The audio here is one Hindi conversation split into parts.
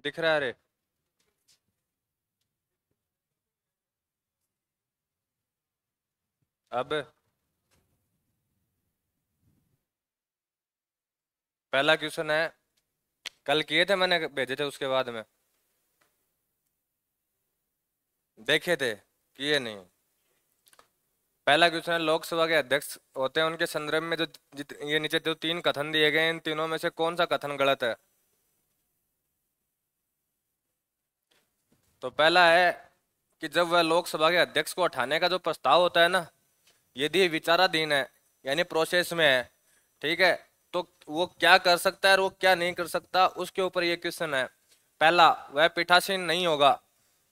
दिख रहा है रे? अब पहला क्वेश्चन है, कल किए थे मैंने, भेजे थे उसके बाद में देखे थे, किए नहीं। पहला क्वेश्चन है, लोकसभा के अध्यक्ष होते हैं, उनके संदर्भ में जो ये नीचे जो तीन कथन दिए गए हैं, इन तीनों में से कौन सा कथन गलत है? तो पहला है कि जब वह लोकसभा के अध्यक्ष को हटाने का जो प्रस्ताव होता है ना, यदि ये विचाराधीन है यानी प्रोसेस में है, ठीक है, तो वो क्या कर सकता है और वो क्या नहीं कर सकता, उसके ऊपर ये क्वेश्चन है। पहला, वह पीठासीन नहीं होगा,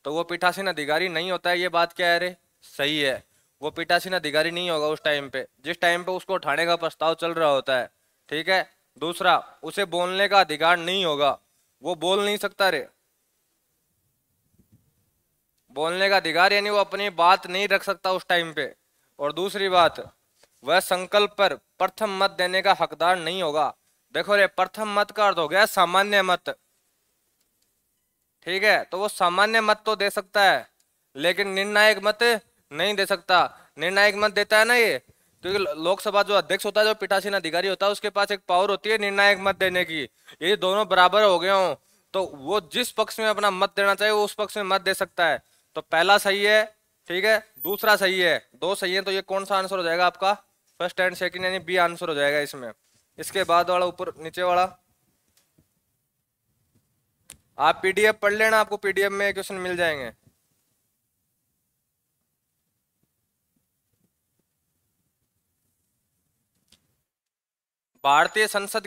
तो वो पीठासीन अधिकारी नहीं होता है, ये बात क्या है रे? सही है, वो पीठासीन अधिकारी नहीं होगा उस टाइम पे, जिस टाइम पे उसको उठाने का प्रस्ताव चल रहा होता है, ठीक है। दूसरा, उसे बोलने का अधिकार नहीं होगा, वो बोल नहीं सकता रे, बोलने का अधिकार यानी वो अपनी बात नहीं रख सकता उस टाइम पे। और दूसरी बात, वह संकल्प पर प्रथम मत देने का हकदार नहीं होगा। देखो रे, प्रथम मत का अर्थ हो गया सामान्य मत, ठीक है, तो वो सामान्य मत तो दे सकता है लेकिन निर्णायक मत नहीं दे सकता। निर्णायक मत देता है ना ये, क्योंकि लोकसभा जो अध्यक्ष होता है, जो पीठासीन अधिकारी होता है, उसके पास एक पावर होती है निर्णायक मत देने की। ये दोनों बराबर हो गए हों तो वो जिस पक्ष में अपना मत देना चाहिए वो उस पक्ष में मत दे सकता है। तो पहला सही है, ठीक है, दूसरा सही है, दो सही है, तो ये कौन सा आंसर हो जाएगा आपका? फर्स्ट एंड सेकंड यानी बी आंसर हो जाएगा इसमें। इसके बाद वाला ऊपर नीचे वाला आप पीडीएफ पढ़ लेना, आपको पीडीएफ में क्वेश्चन मिल जाएंगे। भारतीय संसद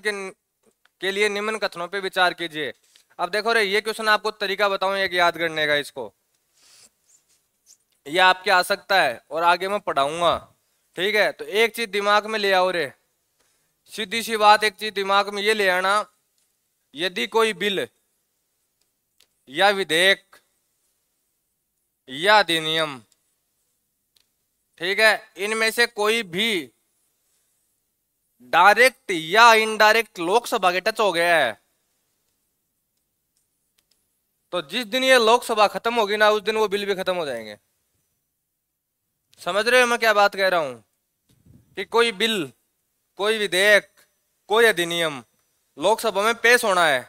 के लिए निम्न कथनों पे विचार कीजिए। अब देखो रे, ये क्वेश्चन आपको तरीका बताऊं एक याद करने का, इसको ये आपके आ सकता है और आगे मैं पढ़ाऊंगा, ठीक है। तो एक चीज दिमाग में ले आओ रे, सीधी सी बात, एक चीज दिमाग में ये ले आना, यदि कोई बिल या विधेयक या अधिनियम, ठीक है, इनमें से कोई भी डायरेक्ट या इनडायरेक्ट लोकसभा के टच हो गया है, तो जिस दिन ये लोकसभा खत्म होगी ना, उस दिन वो बिल भी खत्म हो जाएंगे। समझ रहे हो मैं क्या बात कह रहा हूं? कि कोई बिल, कोई विधेयक, कोई अधिनियम लोकसभा में पेश होना है,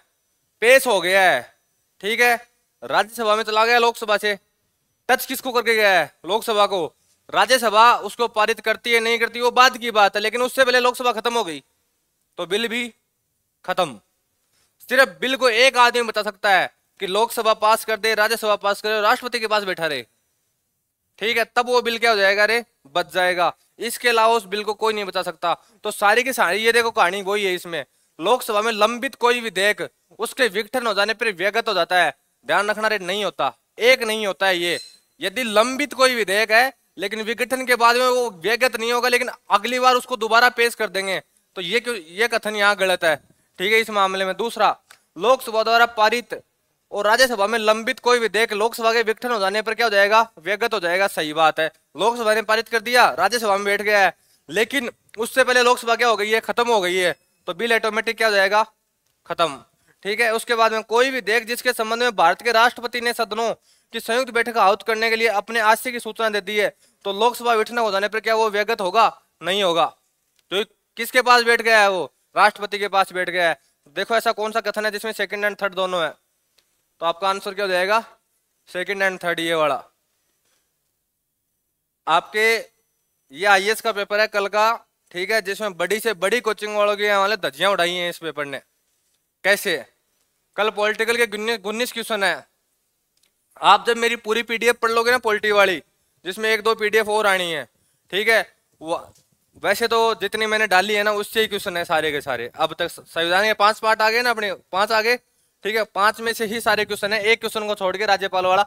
पेश हो गया है, ठीक है, राज्यसभा में चला गया, लोकसभा से टच किसको करके गया है? लोकसभा को। राज्यसभा उसको पारित करती है नहीं करती वो बात की बात है, लेकिन उससे पहले लोकसभा खत्म हो गई तो बिल भी खत्म। सिर्फ बिल को एक आदमी बता सकता है कि लोकसभा पास कर दे, राज्यसभा पास करे, राष्ट्रपति के पास बैठा रहे, ठीक है, तब वो बिल क्या हो जाएगा रे? बच जाएगा। इसके अलावा उस बिल को कोई नहीं बचा सकता। तो सारी की सारी ये देखो कहानी वही है इसमें, लोकसभा में लंबित कोई विधेयक उसके विघटन हो जाने पर व्यगत हो जाता है। ध्यान रखना रे, नहीं होता, एक नहीं होता है ये। यदि लंबित कोई विधेयक है लेकिन विघटन के बाद में वो व्यगत नहीं होगा, लेकिन अगली बार उसको दोबारा पेश कर देंगे, तो ये क्यों, ये कथन यहाँ गलत है, ठीक है, इस मामले में। दूसरा, लोकसभा द्वारा पारित और राज्यसभा में लंबित कोई विधेयक लोकसभा के विघटन हो जाने पर क्या हो जाएगा? व्यगत हो जाएगा। सही बात है, लोकसभा ने पारित कर दिया, राज्यसभा में बैठ गया है, लेकिन उससे पहले लोकसभा क्या हो गई है? खत्म हो गई है, तो बिल ऑटोमेटिक क्या हो जाएगा? खत्म, ठीक है। उसके बाद में कोई विधेयक जिसके संबंध में भारत के राष्ट्रपति ने सदनों की संयुक्त बैठक आहूत करने के लिए अपने आशय की सूचना दे दी है, तो लोकसभा विघटन हो जाने पर क्या वो व्यगत होगा? नहीं होगा। तो किसके पास बैठ गया है वो? राष्ट्रपति के पास बैठ गया है। देखो ऐसा कौन सा कथन है जिसमें सेकंड एंड थर्ड दोनों है? तो आपका आंसर क्या हो जाएगा? सेकंड एंड थर्ड, ये वाला। आपके ये आईएएस का पेपर है कल का, ठीक है, जिसमें बड़ी से बड़ी कोचिंग वालों की वाले धज्जियां उड़ाई हैं इस पेपर ने। कैसे? कल पॉलिटिकल के 19 क्वेश्चन है। आप जब मेरी पूरी पीडीएफ पढ़ लोगे ना पॉलिटी वाली, जिसमें एक दो पीडीएफ और आनी है, ठीक है, वैसे तो जितनी मैंने डाली है ना उससे ही क्वेश्चन है सारे के सारे। अब तक संविधान के 5 पार्ट आ गए ना, अपने 5 आ गए, ठीक है, 5 में से ही सारे क्वेश्चन है, एक क्वेश्चन को छोड़ के राज्यपाल वाला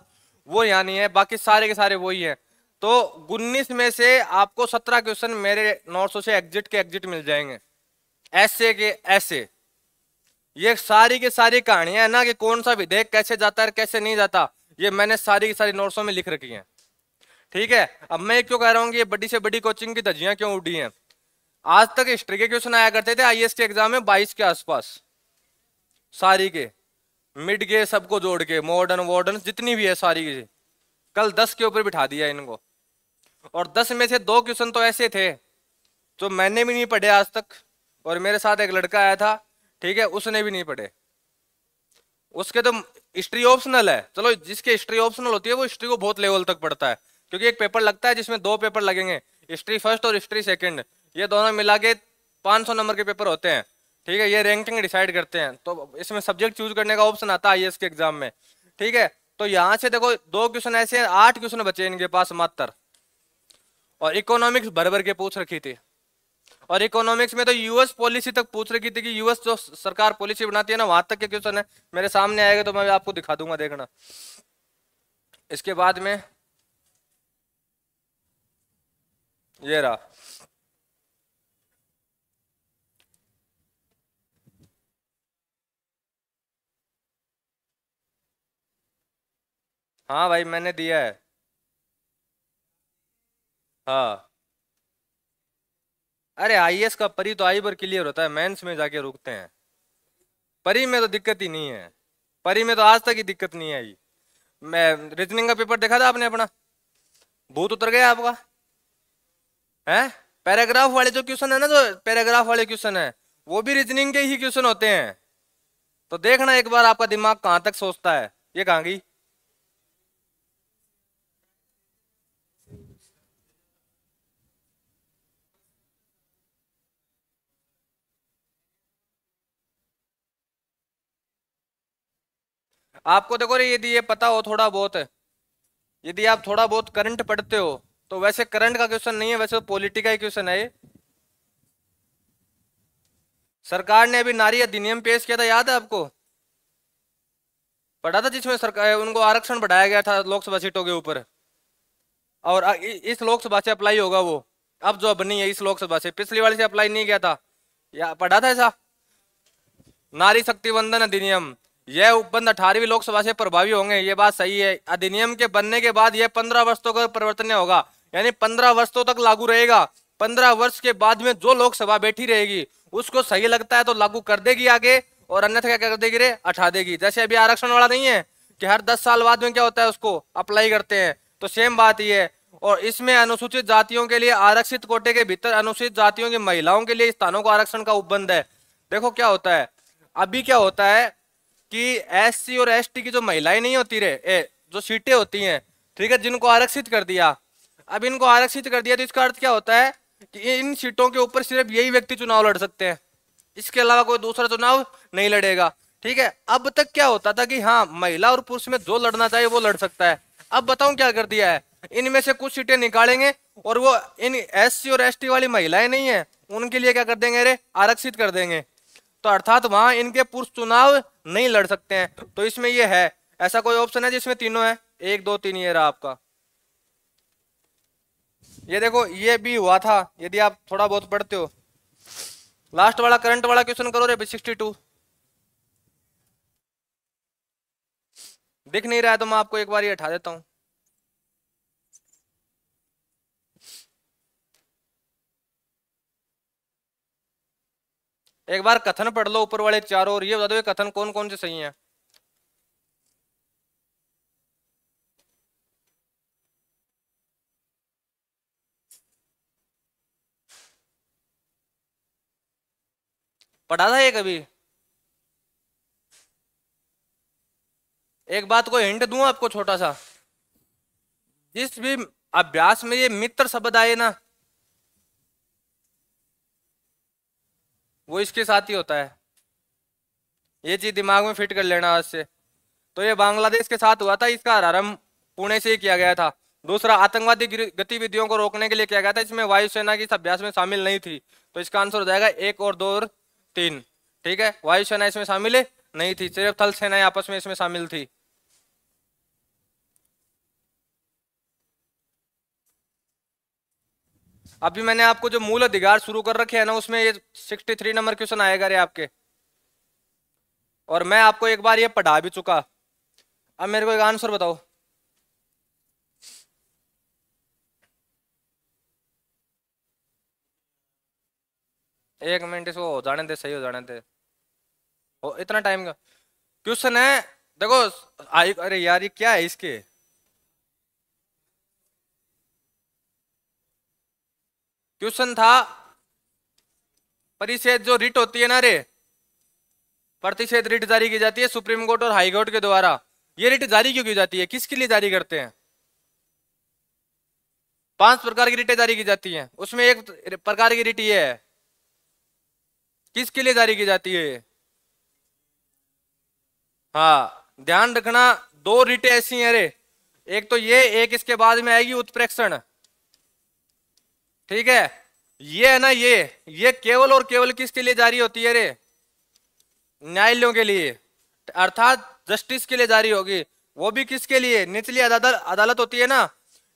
वो यहाँ नहीं है, बाकी सारे के सारे वही है। तो 19 में से आपको 17 क्वेश्चन मेरे नोट्सों से एग्जिट के एग्जिट मिल जाएंगे, ऐसे के ऐसे। ये सारी की सारी कहानियां है ना कि कौन सा विधेयक कैसे जाता है कैसे नहीं जाता, ये मैंने सारी की सारी नोट्सों में लिख रखी है, ठीक है। अब मैं क्यों कह रहा हूँ कि ये बड़ी से बड़ी कोचिंग की धज्जियां क्यों उड़ी हैं? आज तक हिस्ट्री के क्वेश्चन आया करते थे आईएएस के एग्जाम में 22 के आसपास, सारी के, मिड के सबको जोड़ के, मॉडर्न वार्डन जितनी भी है सारी की, कल 10 के ऊपर बिठा दिया इनको। और 10 में से 2 क्वेश्चन तो ऐसे थे जो मैंने भी नहीं पढ़े आज तक, और मेरे साथ एक लड़का आया था, ठीक है, उसने भी नहीं पढ़े। उसके तो हिस्ट्री ऑप्शनल है, चलो जिसके हिस्ट्री ऑप्शनल होती है वो हिस्ट्री को बहुत लेवल तक पढ़ता है, क्योंकि एक पेपर लगता है जिसमें 2 पेपर लगेंगे, हिस्ट्री फर्स्ट और हिस्ट्री सेकंड, ये दोनों मिला के 500 नंबर के पेपर होते हैं, ठीक है, ये रैंकिंग डिसाइड करते हैं। तो इसमें सब्जेक्ट चूज करने का ऑप्शन आता है आईएएस के एग्जाम में, ठीक है। तो यहाँ से देखो 2 क्वेश्चन ऐसे हैं, 8 क्वेश्चन बचे इनके पास मात्र, और इकोनॉमिक्स भर भर के पूछ रखी थी। और इकोनॉमिक्स में तो यूएस पॉलिसी तक पूछ रखी थी कि यूएस जो सरकार पॉलिसी बनाती है ना, वहां तक के क्वेश्चन है। मेरे सामने आएगा तो मैं आपको दिखा दूंगा, देखना। इसके बाद में ये रहा, हाँ भाई मैंने दिया है। हाँ, अरे आईएएस का परी तो आई बार क्लियर होता है, मेंस में जाके रुकते हैं। परी में तो दिक्कत ही नहीं है, परी में तो आज तक ही दिक्कत नहीं आई। मैं रीजनिंग का पेपर देखा था आपने अपना, भूत उतर गया आपका है। पैराग्राफ वाले जो क्वेश्चन है ना, जो पैराग्राफ वाले क्वेश्चन है, वो भी रीजनिंग के ही क्वेश्चन होते हैं। तो देखना एक बार आपका दिमाग कहां तक सोचता है। ये कहां गई? आपको देखो रे, यदि ये पता हो थोड़ा बहुत, यदि आप थोड़ा बहुत करंट पढ़ते हो, तो वैसे करंट का क्वेश्चन नहीं है, वैसे पॉलिटी का ही क्वेश्चन है ये। सरकार ने अभी नारी अधिनियम पेश किया था, याद है आपको? पढ़ा था, जिसमें सरकार उनको आरक्षण बढ़ाया गया था लोकसभा सीटों के ऊपर। और इस लोकसभा से अप्लाई होगा वो, अब जो बनी है इस लोकसभा से, पिछली वाली से अप्लाई नहीं किया था, या पढ़ा था ऐसा? नारी शक्ति वंदन अधिनियम, यह उपबंध 18वीं लोकसभा से प्रभावी होंगे, ये बात सही है। अधिनियम के बनने के बाद यह 15 वर्षों का परिवर्तन होगा, यानी 15 वर्षों तक लागू रहेगा। 15 वर्ष के बाद में जो लोकसभा बैठी रहेगी उसको सही लगता है तो लागू कर देगी आगे, और अन्यथा क्या कर देगी रे, हटा देगी। जैसे अभी आरक्षण वाला नहीं है कि हर 10 साल बाद में क्या होता है, उसको अप्लाई करते हैं, तो सेम बात ही है। और इसमें अनुसूचित जातियों के लिए आरक्षित कोटे के भीतर अनुसूचित जातियों की महिलाओं के लिए स्थानों को आरक्षण का उपबंध है। देखो क्या होता है, अभी क्या होता है कि एससी और एसटी की जो महिलाएं नहीं होती रे, जो सीटें होती हैं, ठीक है, जिनको आरक्षित कर दिया, अब इनको आरक्षित कर दिया, तो इसका अर्थ क्या होता है कि इन सीटों के ऊपर सिर्फ यही व्यक्ति चुनाव लड़ सकते हैं, इसके अलावा कोई दूसरा चुनाव नहीं लड़ेगा, ठीक है। अब तक क्या होता था कि हाँ, महिला और पुरुष में जो लड़ना चाहिए वो लड़ सकता है। अब बताऊं क्या कर दिया है, इनमें से कुछ सीटें निकालेंगे, और वो इन एससी और एसटी वाली महिलाएं नहीं है, उनके लिए क्या कर देंगे रे, आरक्षित कर देंगे। तो अर्थात वहां इनके पुरुष चुनाव नहीं लड़ सकते हैं। तो इसमें ये है, ऐसा कोई ऑप्शन है जिसमें तीनों है? 1 2 3, ये रहा आपका। ये देखो, ये भी हुआ था, यदि आप थोड़ा बहुत पढ़ते हो। लास्ट वाला करंट वाला क्वेश्चन करो रे, 62। दिख नहीं रहा है तो मैं आपको एक बार ये हटा देता हूं। एक बार कथन पढ़ लो ऊपर वाले चारों, और ये बता दो ये कथन कौन कौन से सही हैं। पढ़ा था ये कभी? एक बात को हिंट दूं आपको छोटा सा, जिस भी अभ्यास में ये मित्र शब्द आए ना, वो इसके साथ ही होता है। ये चीज दिमाग में फिट कर लेना आज से। तो ये बांग्लादेश के साथ हुआ था, इसका आरंभ पुणे से ही किया गया था। दूसरा, आतंकवादी गतिविधियों को रोकने के लिए किया गया था, इसमें वायुसेना की इस अभ्यास में शामिल नहीं थी। तो इसका आंसर हो जाएगा 1 और 2 और 3, ठीक है। वायुसेना इसमें शामिल नहीं थी, सिर्फ थल सेनाएं आपस में इसमें शामिल थी। अभी मैंने आपको जो मूल अधिकार शुरू कर रखे हैं ना, उसमें ये 63 नंबर क्वेश्चन आएगा रे आपके, और मैं आपको एक बार ये पढ़ा भी चुका। अब मेरे को एक आंसर बताओ। 1 मिनट इसको हो जाने दे, सही हो जाने दे। इतना टाइम का क्वेश्चन है। देखो अरे यार ये क्या है इसके, क्वेश्चन था परिषद जो रिट होती है ना रे, प्रतिषेध रिट जारी की जाती है सुप्रीम कोर्ट और हाई कोर्ट के द्वारा। ये रिट जारी क्यों की जाती है, किसके लिए जारी करते हैं? 5 प्रकार की रिटें जारी की जाती हैं, उसमें एक प्रकार की रिट ये है, किसके लिए जारी की जाती है? हाँ ध्यान रखना, दो रिटें ऐसी हैं रे, एक तो ये, एक इसके बाद में आएगी उत्प्रेक्षण। ठीक है, ये है ना, ये केवल और केवल किसके लिए जारी होती है रे? न्यायालयों के लिए, अर्थात जस्टिस के लिए जारी होगी। वो भी किसके लिए? निचली अदालत अदालत होती है ना,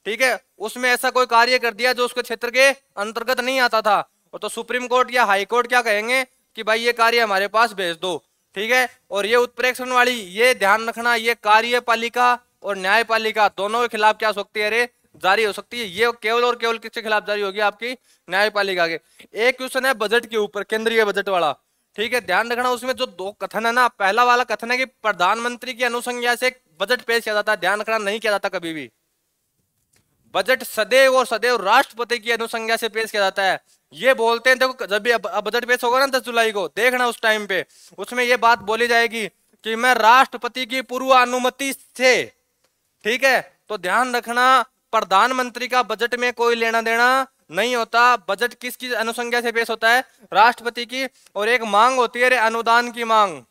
ठीक है, उसमें ऐसा कोई कार्य कर दिया जो उसके क्षेत्र के अंतर्गत नहीं आता था, और तो सुप्रीम कोर्ट या हाई कोर्ट क्या कहेंगे कि भाई ये कार्य हमारे पास भेज दो। ठीक है, और ये उत्प्रेक्षण वाली, ये ध्यान रखना, ये कार्यपालिका और न्यायपालिका दोनों के खिलाफ क्या हो सकती है रे? जारी हो सकती है। ये केवल और केवल किसके खिलाफ जारी होगी? आपकी न्यायपालिका के। एक क्वेश्चन है बजट के ऊपर, केंद्रीय बजट वाला। ठीक है, ध्यान रखना, उसमें जो दो कथन है ना, पहला वाला कथन है कि प्रधानमंत्री की अनुसंज्ञा से एक बजट पेश किया जाता है। ध्यान रखना, नहीं किया जाता कभी भी। बजट सदैव और सदैव राष्ट्रपति की अनुसंज्ञा से पेश किया जाता है। ये बोलते हैं, देखो जब भी अब बजट पेश होगा ना 10 जुलाई को, देखना उस टाइम पे उसमें ये बात बोली जाएगी कि मैं राष्ट्रपति की पूर्व अनुमति से। ठीक है, तो ध्यान रखना, प्रधानमंत्री का बजट में कोई लेना देना नहीं होता। बजट किसकी अनुसंज्ञा से पेश होता है? राष्ट्रपति की। और एक मांग होती है रे, अनुदान की मांग।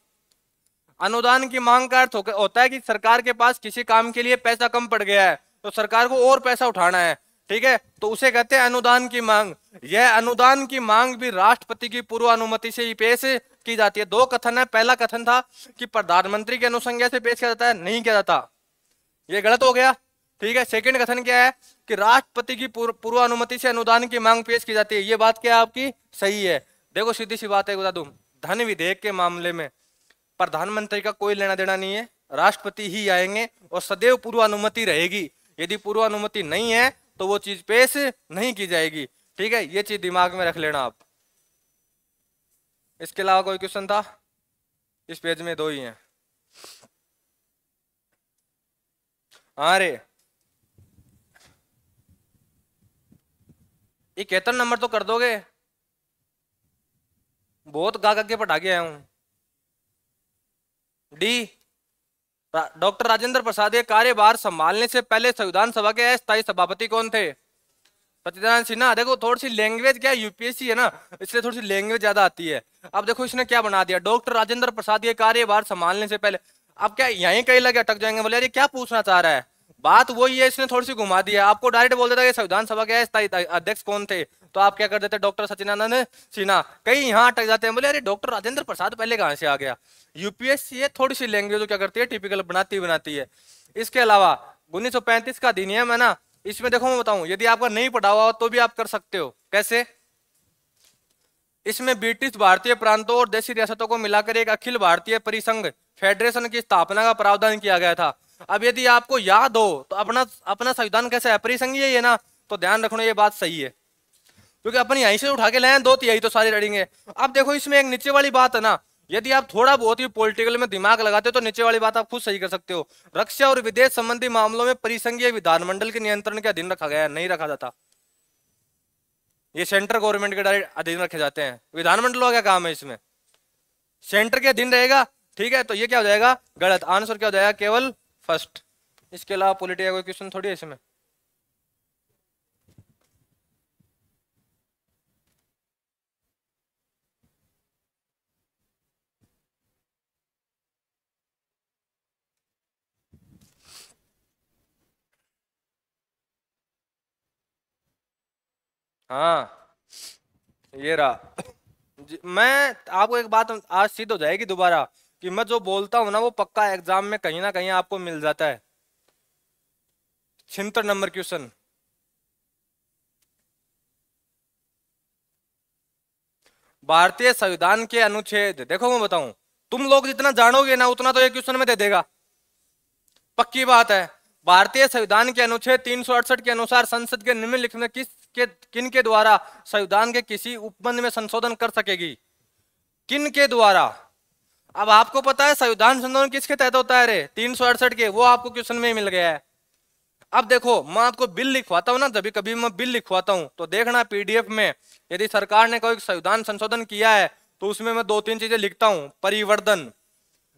अनुदान की मांग का अर्थ होता है कि सरकार के पास किसी काम के लिए पैसा कम पड़ गया है, तो सरकार को और पैसा उठाना है। ठीक है, तो उसे कहते हैं अनुदान की मांग। यह अनुदान की मांग भी राष्ट्रपति की पूर्व अनुमति से ही पेश की जाती है। दो कथन है, पहला कथन था कि प्रधानमंत्री की अनुसंज्ञा से पेश किया जाता है, नहीं किया जाता, ये गलत हो गया। ठीक है, सेकंड कथन क्या है कि राष्ट्रपति की पूर्व अनुमति से अनुदान की मांग पेश की जाती है। ये बात क्या आपकी सही है? देखो सीधी सी बात है, बता दूं, धन विधेयक के मामले में प्रधानमंत्री का कोई लेना देना नहीं है, राष्ट्रपति ही आएंगे और सदैव पूर्व अनुमति रहेगी। यदि पूर्व अनुमति नहीं है तो वो चीज पेश नहीं की जाएगी। ठीक है, ये चीज दिमाग में रख लेना आप। इसके अलावा कोई क्वेश्चन था? इस पेज में दो ही हैं। हाँ रे, 71 नंबर तो कर दोगे, बहुत गा के पढ़ा के आया हूं। डी, डॉक्टर राजेंद्र प्रसाद के कार्यभार संभालने से पहले संविधान सभा के अस्थायी सभापति कौन थे? सत्यनारायण सिन्हा। देखो थोड़ी सी लैंग्वेज क्या, यूपीएससी है ना, इसलिए थोड़ी सी लैंग्वेज ज्यादा आती है। अब देखो इसने क्या बना दिया, डॉक्टर राजेंद्र प्रसाद के कार्यभार संभालने से पहले। अब क्या यहीं कहीं लगे अटक जाएंगे, बोले यार क्या पूछना चाह रहा है? बात वही है, इसने थोड़ी सी घुमा दिया। आपको डायरेक्ट बोल देता है संविधान सभा के अस्थायी अध्यक्ष कौन थे, तो आप क्या कर देते? डॉक्टर सचिदानंद सिन्हा। कहीं यहाँ अटक जाते हैं, बोले अरे डॉक्टर राजेंद्र प्रसाद पहले कहां से आ गया? यूपीएससी है, थोड़ी सी लैंग्वेज क्या करती है, टिपिकल बनाती बनाती है। इसके अलावा 1935 का अधिनियम है ना, इसमें देखो मैं बताऊं, यदि आपका नहीं पढ़ा हुआ तो भी आप कर सकते हो। कैसे? इसमें ब्रिटिश भारतीय प्रांतों और देशी रियासतों को मिलाकर एक अखिल भारतीय परिसंघ फेडरेशन की स्थापना का प्रावधान किया गया था। अब यदि आपको याद हो तो अपना अपना संविधान कैसा है? परिसंघीय ही है ना, तो ध्यान रखना ये बात सही है, क्योंकि अपन यहीं से उठा के लाए 2 तिहाई तो सारे लड़ेंगे। अब देखो इसमें एक नीचे वाली बात है ना, यदि आप थोड़ा बहुत ही पॉलिटिकल में दिमाग लगाते हो तो नीचे वाली बात आप खुद सही कर सकते हो। रक्षा और विदेश संबंधी मामलों में परिसंघीय विधानमंडल के नियंत्रण के अधीन रखा गया है, नहीं रखा जाता। ये सेंट्रल गवर्नमेंट के डायरेक्ट अधीन रखे जाते हैं। विधानमंडल का क्या काम है इसमें? सेंटर के अधीन रहेगा। ठीक है, तो ये क्या हो जाएगा? गलत। आंसर क्या हो जाएगा? केवल फर्स्ट। इसके अलावा पॉलिटिकल कोई क्वेश्चन थोड़ी है इसमें। हाँ ये रहा। मैं आपको एक बात आज सिद्ध हो जाएगी दोबारा कि मैं जो बोलता हूं ना वो पक्का एग्जाम में कहीं ना कहीं आपको मिल जाता है। 76 नंबर क्वेश्चन, भारतीय संविधान के अनुच्छेद, देखो मैं बताऊं, तुम लोग जितना जानोगे ना उतना तो एक क्वेश्चन में दे देगा, पक्की बात है। भारतीय संविधान के अनुच्छेद 368 के अनुसार संसद के निम्नलिखित में किन के द्वारा संविधान के किसी उपबंध में संशोधन कर सकेगी? किन के द्वारा? अब आपको पता है संविधान संशोधन किसके तहत होता है रे? 368 के, वो आपको क्वेश्चन में ही मिल गया है। अब देखो मैं आपको बिल लिखवाता हूं ना, जब कभी मैं बिल लिखवाता हूं तो देखना पीडीएफ में यदि सरकार ने कोई संविधान संशोधन किया है तो उसमें मैं दो तीन चीजें लिखता हूं, परिवर्धन,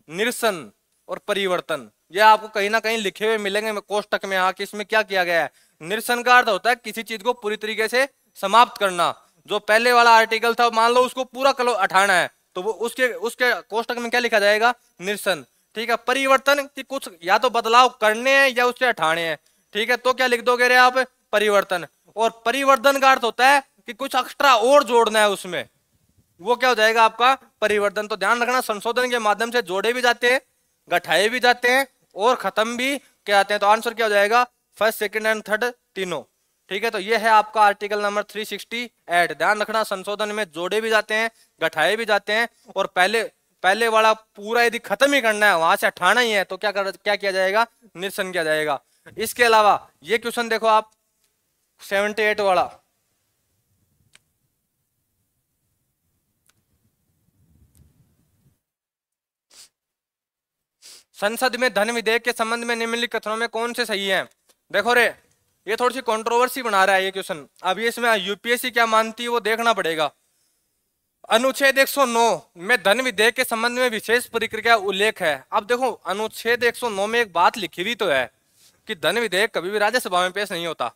निरसन और परिवर्तन। ये आपको कहीं ना कहीं लिखे हुए मिलेंगे कोष्टक में, हाँ कि इसमें क्या किया गया है। निरसन का अर्थ होता है किसी चीज को पूरी तरीके से समाप्त करना। जो पहले वाला आर्टिकल था मान लो उसको पूरा कलो हटाना है तो वो उसके उसके कोष्टक में क्या लिखा जाएगा? निरसन। ठीक है। परिवर्तन की कुछ या तो बदलाव करने हैं या उससे हटाने हैं। ठीक है, तो क्या लिख दोगे रे आप? परिवर्तन। और परिवर्तन का अर्थ होता है कि कुछ एक्स्ट्रा और जोड़ना है उसमें, वो क्या हो जाएगा आपका? परिवर्तन। तो ध्यान रखना संशोधन के माध्यम से जोड़े भी जाते हैं, घटाए भी जाते हैं और खत्म भी क्या आते हैं। तो आंसर क्या हो जाएगा? फर्स्ट, सेकंड एंड थर्ड तीनों। ठीक है, तो ये है आपका आर्टिकल नंबर 368। ध्यान रखना संशोधन में जोड़े भी जाते हैं, घटाए भी जाते हैं और पहले वाला पूरा यदि खत्म ही करना है, वहां से हटाना ही है तो क्या किया जाएगा? निरसन किया जाएगा। इसके अलावा ये क्वेश्चन देखो आप 78 वाला, संसद में धन विधेयक के संबंध में निम्नलिखित कथनों में कौन से सही है? देखो रे, ये थोड़ी सी कंट्रोवर्सी बना रहा है ये क्वेश्चन। अब ये इसमें यूपीएससी क्या मानती है वो देखना पड़ेगा। अनुच्छेद 109 में धन विधेयक के संबंध में विशेष प्रक्रिया उल्लेख है। अब देखो अनुच्छेद 109 में एक बात लिखी हुई तो है कि धन विधेयक कभी भी राज्यसभा में पेश नहीं होता।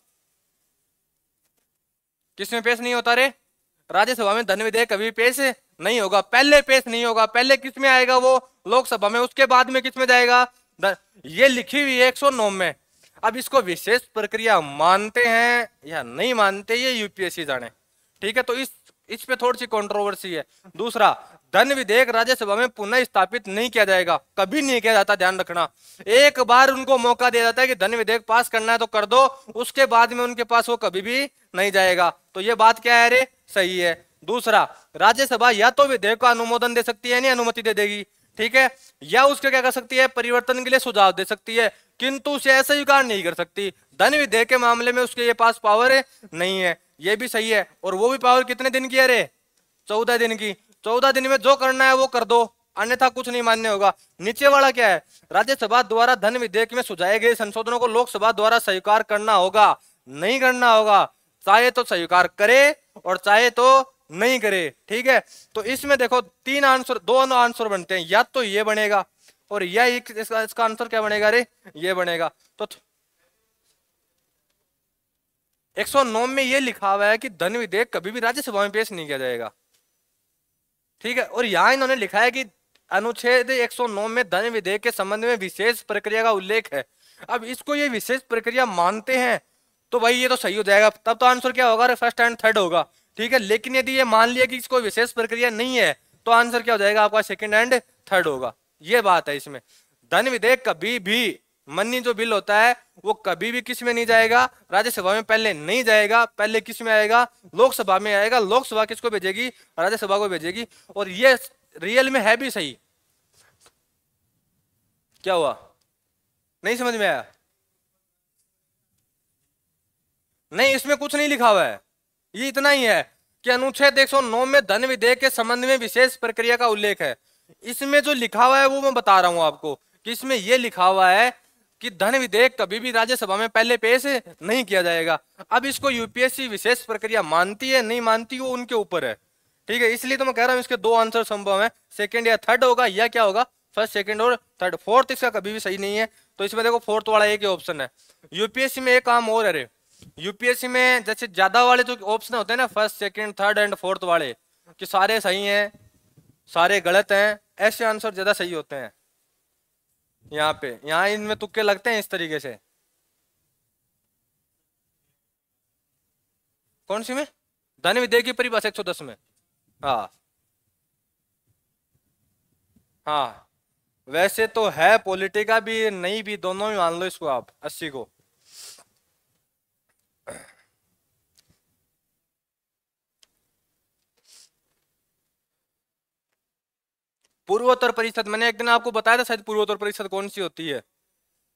किसमें पेश नहीं होता रे? राज्यसभा में धन विधेयक कभी पेश नहीं होगा, पहले पेश नहीं होगा। पहले किस में आएगा? वो लोकसभा में, उसके बाद में किस में जाएगा? ये लिखी हुई है 109 में। अब इसको विशेष प्रक्रिया मानते हैं या नहीं मानते ये यूपीएससी जाने। ठीक है, तो इस पे थोड़ी सी कंट्रोवर्सी है। दूसरा, धन विधेयक राज्यसभा में पुनः स्थापित नहीं किया जाएगा, कभी नहीं किया जाता। ध्यान रखना, एक बार उनको मौका दिया जाता है कि धन विधेयक पास करना है तो कर दो, उसके बाद में उनके पास वो कभी भी नहीं जाएगा। तो ये बात क्या है रे? सही है। दूसरा, राज्यसभा या तो विधेयक का अनुमोदन दे सकती है, नहीं अनुमति दे देगी। ठीक है, या उसके क्या कर सकती है? परिवर्तन के लिए सुझाव दे सकती है, किंतु उसे ऐसा स्वीकार नहीं कर सकती। धन विधेयक के मामले में उसके ये पास पावर नहीं है, ये भी सही है। और वो भी पावर कितने दिन की है रे? 14 दिन की। 14 दिन में जो करना है वो कर दो, अन्यथा कुछ नहीं मान्य होगा। नीचे वाला क्या है? राज्यसभा द्वारा धन विधेयक में सुझाए गए संशोधनों को लोकसभा द्वारा स्वीकार करना होगा, नहीं करना होगा। चाहे तो स्वीकार करे और चाहे तो नहीं करे। ठीक है, तो इसमें देखो तीन आंसर, दो आंसर बनते हैं, या तो ये बनेगा और या इसका आंसर क्या बनेगा रे? ये बनेगा। तो 109 में ये लिखा हुआ है कि धन विधेयक कभी भी राज्यसभा में पेश नहीं किया जाएगा। ठीक है, और यहां इन्होंने लिखा है कि अनुच्छेद 109 में धन विधेयक के संबंध में विशेष प्रक्रिया का उल्लेख है। अब इसको ये विशेष प्रक्रिया मानते हैं तो भाई ये तो सही हो जाएगा, तब तो आंसर क्या होगा? फर्स्ट एंड थर्ड होगा। ठीक है, लेकिन यदि ये मान लिया कि इसको विशेष प्रक्रिया नहीं है तो आंसर क्या हो जाएगा आपका? सेकंड एंड थर्ड होगा। ये बात है इसमें। धन विधेयक कभी भी मनी जो बिल होता है वो कभी भी किस में नहीं जाएगा? राज्यसभा में पहले नहीं जाएगा, पहले किस में आएगा? लोकसभा में आएगा। लोकसभा किसको भेजेगी? राज्यसभा को भेजेगी। और ये रियल में है भी सही। क्या हुआ? नहीं समझ में आया? नहीं, इसमें कुछ नहीं लिखा हुआ है, ये इतना ही है कि अनुच्छेद 109 में धन विधेयक के संबंध में विशेष प्रक्रिया का उल्लेख है। इसमें जो लिखा हुआ है वो मैं बता रहा हूं आपको कि इसमें यह लिखा हुआ है कि धन विधेयक कभी भी राज्यसभा में पहले पेश नहीं किया जाएगा। अब इसको यूपीएससी विशेष प्रक्रिया मानती है नहीं मानती वो उनके ऊपर है। ठीक है, इसलिए तो मैं कह रहा हूं इसके दो आंसर संभव है, सेकंड या थर्ड होगा, या क्या होगा? फर्स्ट, सेकंड और थर्ड। फोर्थ इसका कभी भी सही नहीं है। तो इसमें देखो फोर्थ वाला एक ही ऑप्शन है। यूपीएससी में एक काम और है, यूपीएससी में जैसे ज्यादा वाले जो ऑप्शन होते हैं ना, first, second, third and fourth वाले, कि सारे सही हैं सारे गलत हैं, ऐसे आंसर ज्यादा सही होते हैं। यहाँ इनमें तुक्के लगते हैं इस तरीके से। कौन सी में? धन विधेयक की परिभाषा 110 में। हाँ हाँ, वैसे तो है पॉलिटिका भी नहीं भी, दोनों ही मान लो इसको आप 80 को। पूर्वोत्तर परिषद, मैंने एक दिन आपको बताया था शायद पूर्वोत्तर परिषद कौन सी होती है,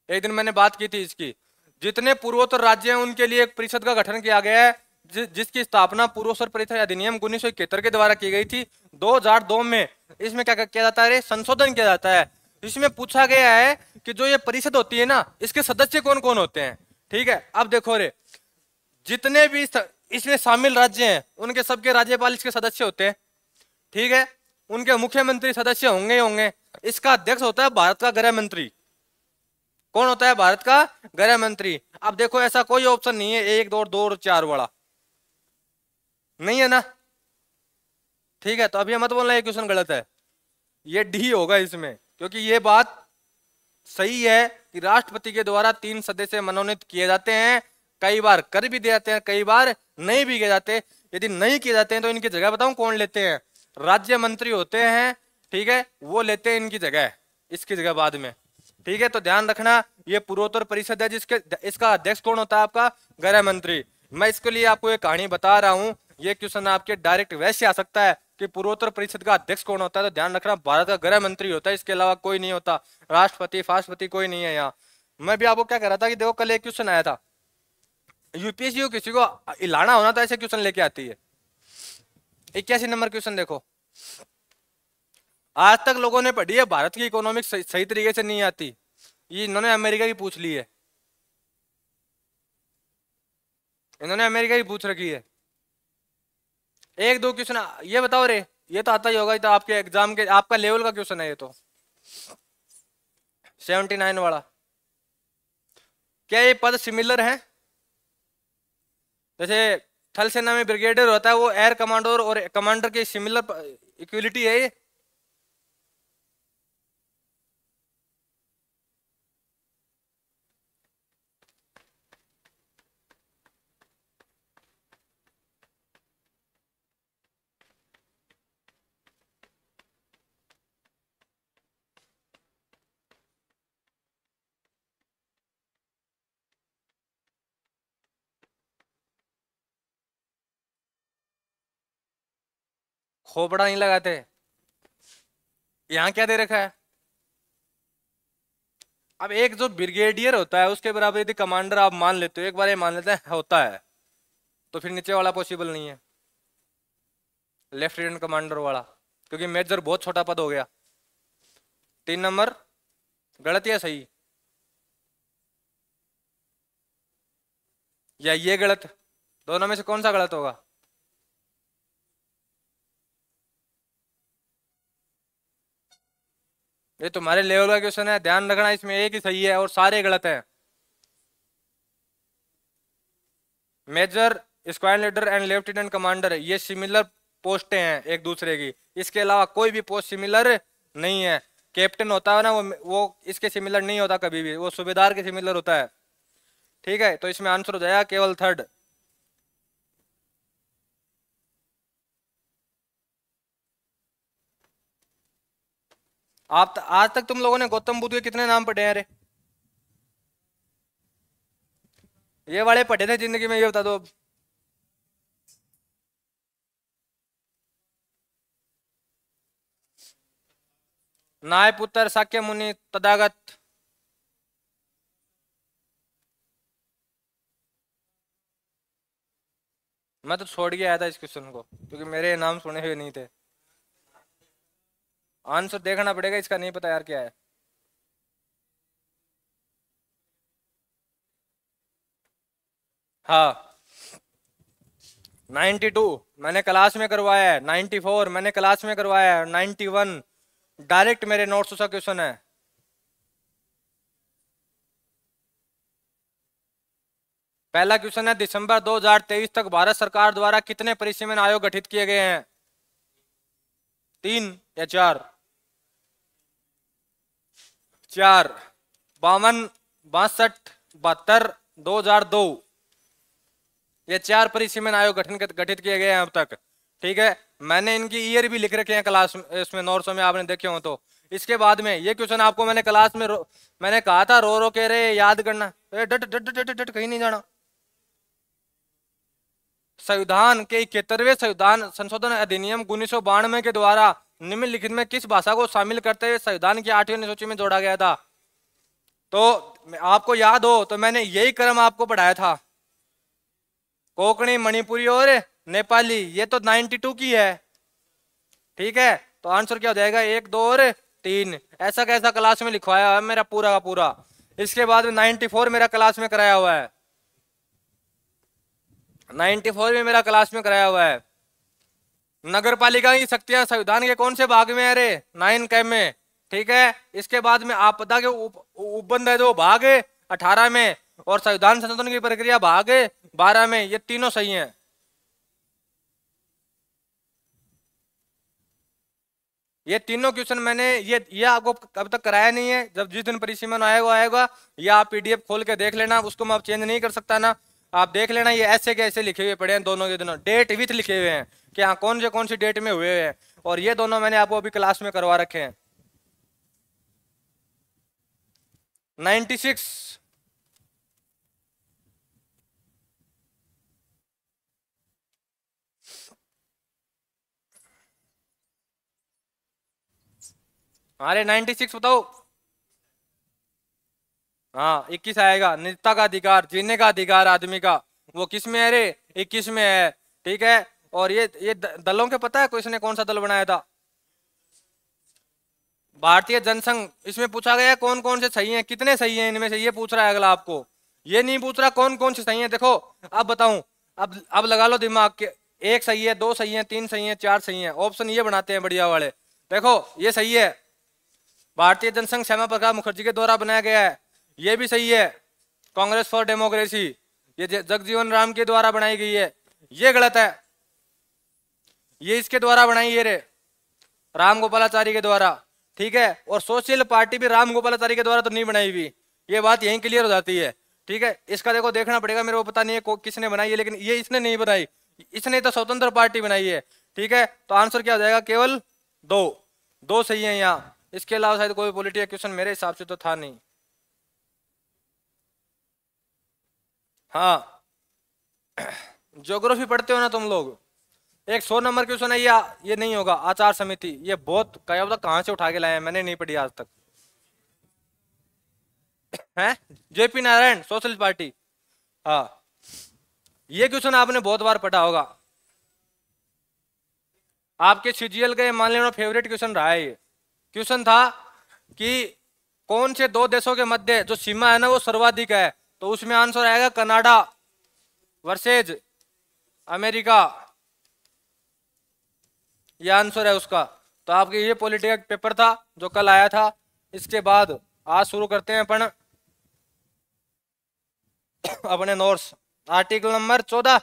एक दिन मैंने बात की थी इसकी। जितने पूर्वोत्तर राज्य हैं उनके लिए एक परिषद का गठन किया गया है, जिसकी स्थापना पूर्वोत्तर परिषद अधिनियम 1971 के द्वारा की गई थी। 2002 में इसमें क्या किया जाता है, संशोधन किया जाता है। इसमें पूछा गया है कि जो ये परिषद होती है ना, इसके सदस्य कौन कौन होते हैं। ठीक है, अब देखो रे, जितने भी इसमें शामिल राज्य हैं उनके सबके राज्यपाल इसके सदस्य होते हैं। ठीक है, उनके मुख्यमंत्री सदस्य होंगे ही होंगे। इसका अध्यक्ष होता है भारत का गृह मंत्री। कौन होता है, भारत का गृह मंत्री। अब देखो ऐसा कोई ऑप्शन नहीं है 1 2 2 और 4 वाला, नहीं है ना। ठीक है, तो अब ये मत बोलना ये क्वेश्चन गलत है, ये डी होगा इसमें, क्योंकि ये बात सही है कि राष्ट्रपति के द्वारा 3 सदस्य मनोनीत किए जाते हैं। कई बार कर भी दिए जाते हैं, कई बार नहीं भी किए जाते। यदि नहीं किए जाते हैं तो इनकी जगह बताऊं कौन लेते हैं, राज्य मंत्री होते हैं। ठीक है, वो लेते हैं इनकी जगह, इसकी जगह बाद में। ठीक है, तो ध्यान रखना ये पूर्वोत्तर परिषद है, जिसके इसका अध्यक्ष कौन होता है, आपका गृह मंत्री। मैं इसके लिए आपको एक कहानी बता रहा हूं, ये क्वेश्चन आपके डायरेक्ट वैसे आ सकता है कि पूर्वोत्तर परिषद का अध्यक्ष कौन होता है, तो ध्यान रखना भारत का गृह मंत्री होता है, इसके अलावा कोई नहीं होता। राष्ट्रपति फाष्ट्रपति कोई नहीं है यहाँ। मैं भी आपको क्या कह रहा था कि देखो कल एक क्वेश्चन आया था, यूपीएससी को किसी को हिलाना होना तो ऐसे क्वेश्चन लेके आती है। 81 नंबर क्वेश्चन देखो, आज तक लोगों ने पढ़ी है भारत की इकोनॉमिक्स सही तरीके से नहीं आती, ये इन्होंने अमेरिका की पूछ ली है, इन्होंने अमेरिका की पूछ रखी है। 1 2 क्वेश्चन ये बताओ रे, ये तो आता ही होगा, ये तो आपके एग्जाम के आपका लेवल का क्वेश्चन है ये तो। 79 वाला, क्या ये पद सिमिलर है? जैसे थल सेना में ब्रिगेडियर होता है, वो एयर कमांडर और कमांडर की सिमिलर इक्विलिटी है ये? खोपड़ा नहीं लगाते। यहाँ क्या दे रखा है, अब एक जो ब्रिगेडियर होता है उसके बराबर यदि कमांडर आप मान लेते हो, एक बार ये मान लेते हैं होता है, तो फिर नीचे वाला पॉसिबल नहीं है, लेफ्टिनेंट कमांडर वाला, क्योंकि मेजर बहुत छोटा पद हो गया। 3 नंबर गलत या सही, या ये गलत, दोनों में से कौन सा गलत होगा? ये तुम्हारे लेवल का क्वेश्चन है, ध्यान रखना, इसमें एक ही सही है और सारे गलत हैं। Major, squadron leader and lieutenant commander ये सिमिलर पोस्टें हैं एक दूसरे की, इसके अलावा कोई भी पोस्ट सिमिलर नहीं है। कैप्टन होता है ना, वो इसके सिमिलर नहीं होता कभी भी, वो सूबेदार के सिमिलर होता है। ठीक है, तो इसमें आंसर हो जाएगा केवल थर्ड। आप आज तक तुम लोगों ने गौतम बुद्ध के कितने नाम पढ़े हैं रे? ये वाले पढ़े थे जिंदगी में, ये बता दो। नाय पुत्र, साक्य मुनि, तथागत। मैं तो छोड़ के आया था इस क्वेश्चन को, क्योंकि मेरे नाम सुने हुए नहीं थे। आंसर देखना पड़ेगा, इसका नहीं पता यार क्या है। हाँ, 92 मैंने क्लास में करवाया है, 94 मैंने क्लास में करवाया है, 91 डायरेक्ट मेरे नोट्स का क्वेश्चन है। पहला क्वेश्चन है, दिसंबर 2023 तक भारत सरकार द्वारा कितने परिसीमन आयोग गठित किए गए हैं? 3 या 4? 4, 52, 62, 72, 2002, ये 4 परिसीमन आयोग गठित किए गए हैं अब तक। ठीक है, मैंने इनकी ईयर भी लिख रखे हैं क्लास इसमें नोट्स में, आपने देखे हो तो। इसके बाद में ये क्वेश्चन आपको मैंने क्लास में मैंने कहा था रो रो के रे याद करना, डट डट डट डट कहीं नहीं जाना। संविधान के 71वें संविधान संशोधन अधिनियम 1992 के द्वारा निम्नलिखित में किस भाषा को शामिल करते हुए संविधान की 8वीं अनुसूची में जोड़ा गया था? तो आपको याद हो तो मैंने यही क्रम आपको पढ़ाया था, कोंकणी, मणिपुरी और नेपाली, ये तो 92 की है। ठीक है, तो आंसर क्या हो जाएगा, 1 2 और 3। ऐसा कैसा क्लास में लिखवाया है मेरा पूरा का पूरा। इसके बाद में 94 मेरा क्लास में कराया हुआ है, 94 में मेरा क्लास में कराया हुआ है। नगर पालिका की शक्तियां संविधान के कौन से भाग में है रे, 9 कै में, ठीक है। इसके बाद में आपदा के उपबंध है जो भाग 18 में, और संविधान संशोधन की प्रक्रिया भाग 12 में, ये तीनों सही हैं। ये तीनों क्वेश्चन मैंने ये आपको अब तक कराया नहीं है। जब जिस दिन परिसीमन आएगा या आप पीडीएफ खोल के देख लेना, उसको मैं अब चेंज नहीं कर सकता ना, आप देख लेना। ये ऐसे के ऐसे लिखे हुए पड़े हैं, दोनों के दोनों डेट विथ लिखे हुए हैं कि हाँ कौन सी डेट में हुए हैं, और ये दोनों मैंने आपको अभी क्लास में करवा रखे हैं। 96 अरे 96 बताओ। हाँ 21 आएगा, निजता का अधिकार, जीने का अधिकार आदमी का, वो किस में है रे, 21 में है, ठीक है। और ये दलों के पता है किसने कौन सा दल बनाया था, भारतीय जनसंघ। इसमें पूछा गया कौन कौन से सही हैं, कितने सही हैं इनमें से, ये पूछ रहा है अगला आपको, ये नहीं पूछ रहा कौन कौन से सही हैं। देखो अब बताऊं, अब लगा लो दिमाग के, 1 सही है, 2 सही है, 3 सही है, 4 सही है, ऑप्शन ये बनाते हैं बढ़िया वाले। देखो ये सही है, भारतीय जनसंघ श्यामा प्रसाद मुखर्जी के द्वारा बनाया गया है, ये भी सही है, कांग्रेस फॉर डेमोक्रेसी ये जगजीवन राम के द्वारा बनाई गई है, ये गलत है, ये इसके द्वारा बनाई है रे, राम गोपालाचारी के द्वारा, ठीक है। और सोशल पार्टी भी राम गोपालाचारी के द्वारा तो नहीं बनाई हुई, ये बात यहीं क्लियर हो जाती है, ठीक है। इसका देखो देखना पड़ेगा, मेरे को पता नहीं है किसने बनाई है, लेकिन ये इसने नहीं बनाई, इसने तो स्वतंत्र पार्टी बनाई है, ठीक है। तो आंसर क्या हो जाएगा, केवल 2 सही है यहाँ। इसके अलावा शायद कोई पॉलिटिकल क्वेश्चन मेरे हिसाब से तो था नहीं। हाँ ज्योग्राफी पढ़ते हो ना तुम लोग, एक 100 नंबर क्वेश्चन है ये नहीं होगा, आचार समिति, ये बहुत क्या पता कहां से उठा के लाए हैं, मैंने नहीं पढ़ी आज तक है। जेपी नारायण सोशलिस्ट पार्टी, हाँ ये क्वेश्चन आपने बहुत बार पढ़ा होगा, आपके सीजीएल का मान लेना फेवरेट क्वेश्चन रहा है। ये क्वेश्चन था कि कौन से 2 देशों के मध्य जो सीमा है ना वो सर्वाधिक है, तो उसमें आंसर आएगा कनाडा वर्सेज अमेरिका, ये आंसर है उसका। तो आपके ये पॉलिटिकल पेपर था जो कल आया था। इसके बाद आज शुरू करते हैं अपन अपने नोट्स, आर्टिकल नंबर 14,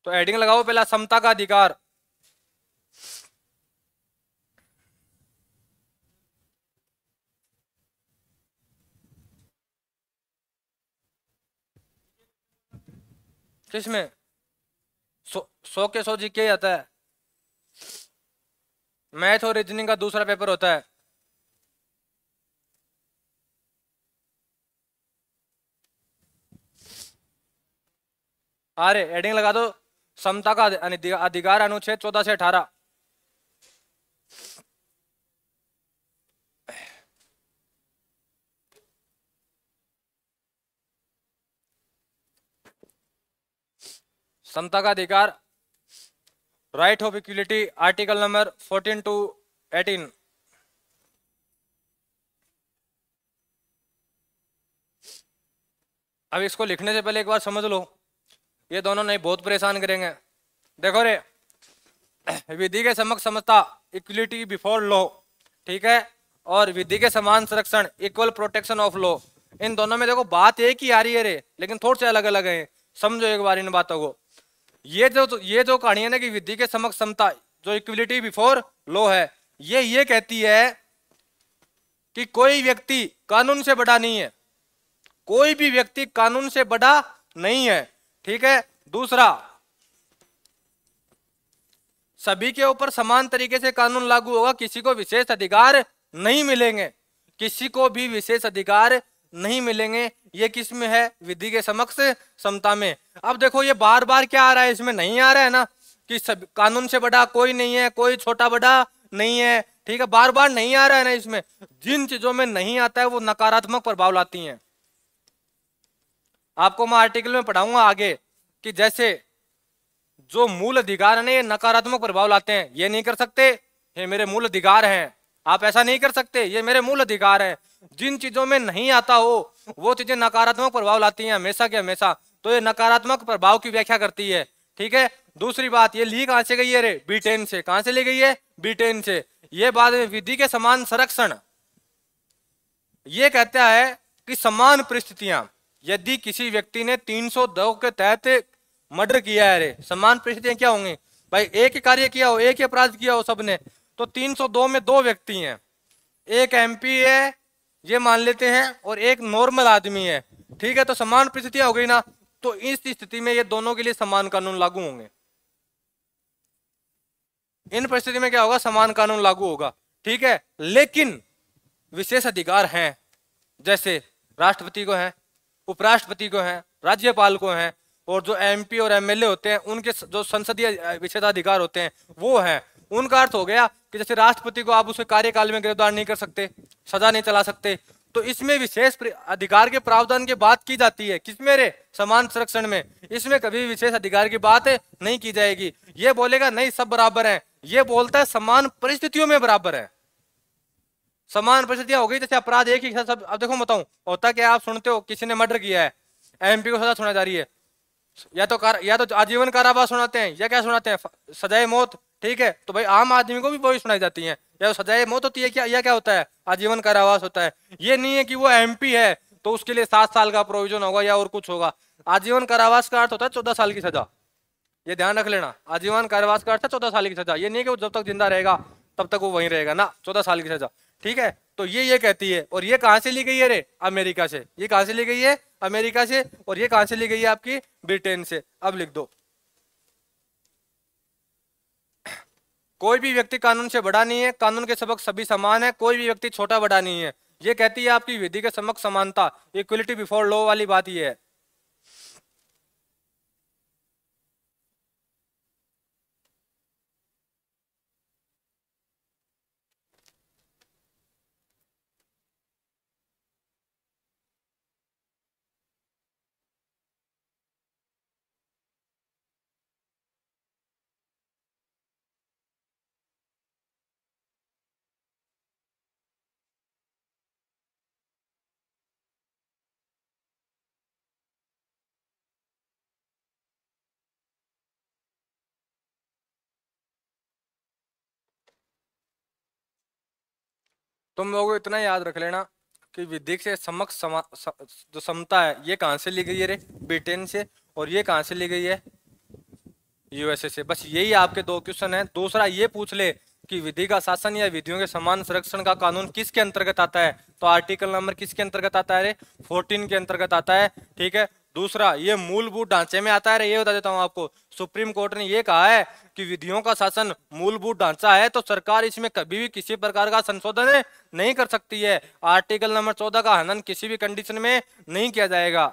तो हेडिंग लगाओ पहला, समता का अधिकार। किसमें 100 के 100 जीके आता है, मैथ और रीजनिंग का दूसरा पेपर होता है। अरे हेडिंग लगा दो, समता का अधिकार, अनुच्छेद 14 से 18। समता का अधिकार, right of equality, article number 14 to 18। अब इसको लिखने से पहले एक बार समझ लो, ये दोनों नहीं बहुत परेशान करेंगे। देखो रे, विधि के समक्ष समता, इक्वलिटी बिफोर लॉ, ठीक है, और विधि के समान संरक्षण, इक्वल प्रोटेक्शन ऑफ लॉ, इन दोनों में देखो बात एक ही आ रही है रे, लेकिन थोड़े से अलग अलग है, समझो एक बार इन बातों को। ये जो कहानी है ना कि विधि के समक्ष समता, जो इक्वलिटी बिफोर लॉ है, ये कहती है कि कोई व्यक्ति कानून से बड़ा नहीं है, कोई भी व्यक्ति कानून से बड़ा नहीं है, ठीक है। दूसरा, सभी के ऊपर समान तरीके से कानून लागू होगा, किसी को विशेष अधिकार नहीं मिलेंगे, किसी को भी विशेष अधिकार नहीं मिलेंगे। ये किस में है, विधि के समक्ष समता में। अब देखो ये बार बार क्या आ रहा है, इसमें नहीं आ रहा है ना कि सब कानून से बड़ा कोई नहीं है, कोई छोटा बड़ा नहीं है, ठीक है, बार बार नहीं आ रहा है ना। इसमें जिन चीजों में नहीं आता है वो नकारात्मक प्रभाव लाती हैं। आपको मैं आर्टिकल में पढ़ाऊंगा आगे कि जैसे जो मूल अधिकार है ना, ये नकारात्मक प्रभाव लाते हैं। ये नहीं कर सकते, ये मेरे मूल अधिकार हैं। आप ऐसा नहीं कर सकते, ये मेरे मूल अधिकार है। जिन चीजों में नहीं आता हो वो चीजें नकारात्मक प्रभाव लाती हैं हमेशा के हमेशा। तो ये नकारात्मक प्रभाव की व्याख्या करती है। ठीक है। दूसरी बात, ये ली कहां से गई है रे? ब्रिटेन से। कहां से ली गई है? ब्रिटेन से। ये बाद में विधि के समान संरक्षण ये कहता है कि समान परिस्थितियां, यदि किसी व्यक्ति ने 302 के तहत मर्डर किया है रे, समान परिस्थितियां क्या होंगी भाई? एक ही कार्य किया हो, एक ही अपराध किया हो सबने, तो 302 में दो व्यक्ति हैं, एक एमपी है ये मान लेते हैं और एक नॉर्मल आदमी है। ठीक है, तो समान परिस्थितियां हो गई ना, तो इस स्थिति में ये दोनों के लिए समान कानून लागू होंगे। इन परिस्थिति में क्या होगा? समान कानून लागू होगा। ठीक है, लेकिन विशेष अधिकार हैं, जैसे राष्ट्रपति को है, उपराष्ट्रपति को है, राज्यपाल को है, और जो एमपी और एमएलए होते हैं उनके जो संसदीय विशेषाधिकार होते हैं वो है। उनका अर्थ हो गया कि जैसे राष्ट्रपति को आप उसके कार्यकाल में गिरफ्तार नहीं कर सकते, सजा नहीं चला सकते, तो इसमें विशेष अधिकार के प्रावधान की बात की जाती है। किसमें रे? समान संरक्षण में। इसमें कभी विशेष अधिकार की बात नहीं की जाएगी। ये बोलेगा नहीं सब बराबर है, ये बोलता है समान परिस्थितियों में बराबर है। समान परिस्थितियां हो गई, जैसे अपराध एक ही सब। अब देखो बताऊं, होता क्या, आप सुनते हो किसी ने मर्डर किया है, एमपी को सजा सुनाई जा रही है, या तो आजीवन कारावास सुनाते हैं, या क्या सुनाते हैं? सजाए मौत। ठीक है, तो भाई आम आदमी को भी वही सुनाई जाती है, या तो सजाए मौत होती है क्या, या क्या होता है? आजीवन कारावास होता है। ये नहीं है कि वो एमपी है तो उसके लिए 7 साल का प्रोविजन होगा या और कुछ होगा। आजीवन कारावास का अर्थ होता है 14 साल की सजा। ये ध्यान रख लेना, आजीवन कारावास का अर्थ है 14 साल की सजा। ये नहीं है कि वो जब तक जिंदा रहेगा तब तक वो वहीं रहेगा ना, 14 साल की सजा। ठीक है, तो ये कहती है। और ये कहां से ली गई है रे? अमेरिका से। ये कहां से ली गई है? अमेरिका से। और ये कहां से ली गई है? आपकी ब्रिटेन से। अब लिख दो, कोई भी व्यक्ति कानून से बड़ा नहीं है, कानून के सबक सभी समान है, कोई भी व्यक्ति छोटा बड़ा नहीं है। ये कहती है आपकी विधि के समक्ष समानता, इक्वलिटी बिफोर लॉ वाली बात ये है। तुम लोग इतना याद रख लेना कि विधिक से समक्ष जो समता है ये कहां से ली गई है रे? ब्रिटेन से। और ये कहां से ली गई है? यूएसए से। बस यही आपके दो क्वेश्चन है। दूसरा ये पूछ ले कि विधि का शासन या विधियों के समान संरक्षण का कानून किसके अंतर्गत आता है, तो आर्टिकल नंबर किसके अंतर्गत आता है रे? 14 के अंतर्गत आता है। ठीक है। दूसरा, ये मूलभूत ढांचे में आता है रे, ये बता देता हूं आपको। सुप्रीम कोर्ट ने ये कहा है कि विधियों का शासन मूलभूत ढांचा है, तो सरकार इसमें कभी भी किसी प्रकार का संशोधन नहीं कर सकती है। आर्टिकल नंबर 14 का हनन किसी भी कंडीशन में नहीं किया जाएगा।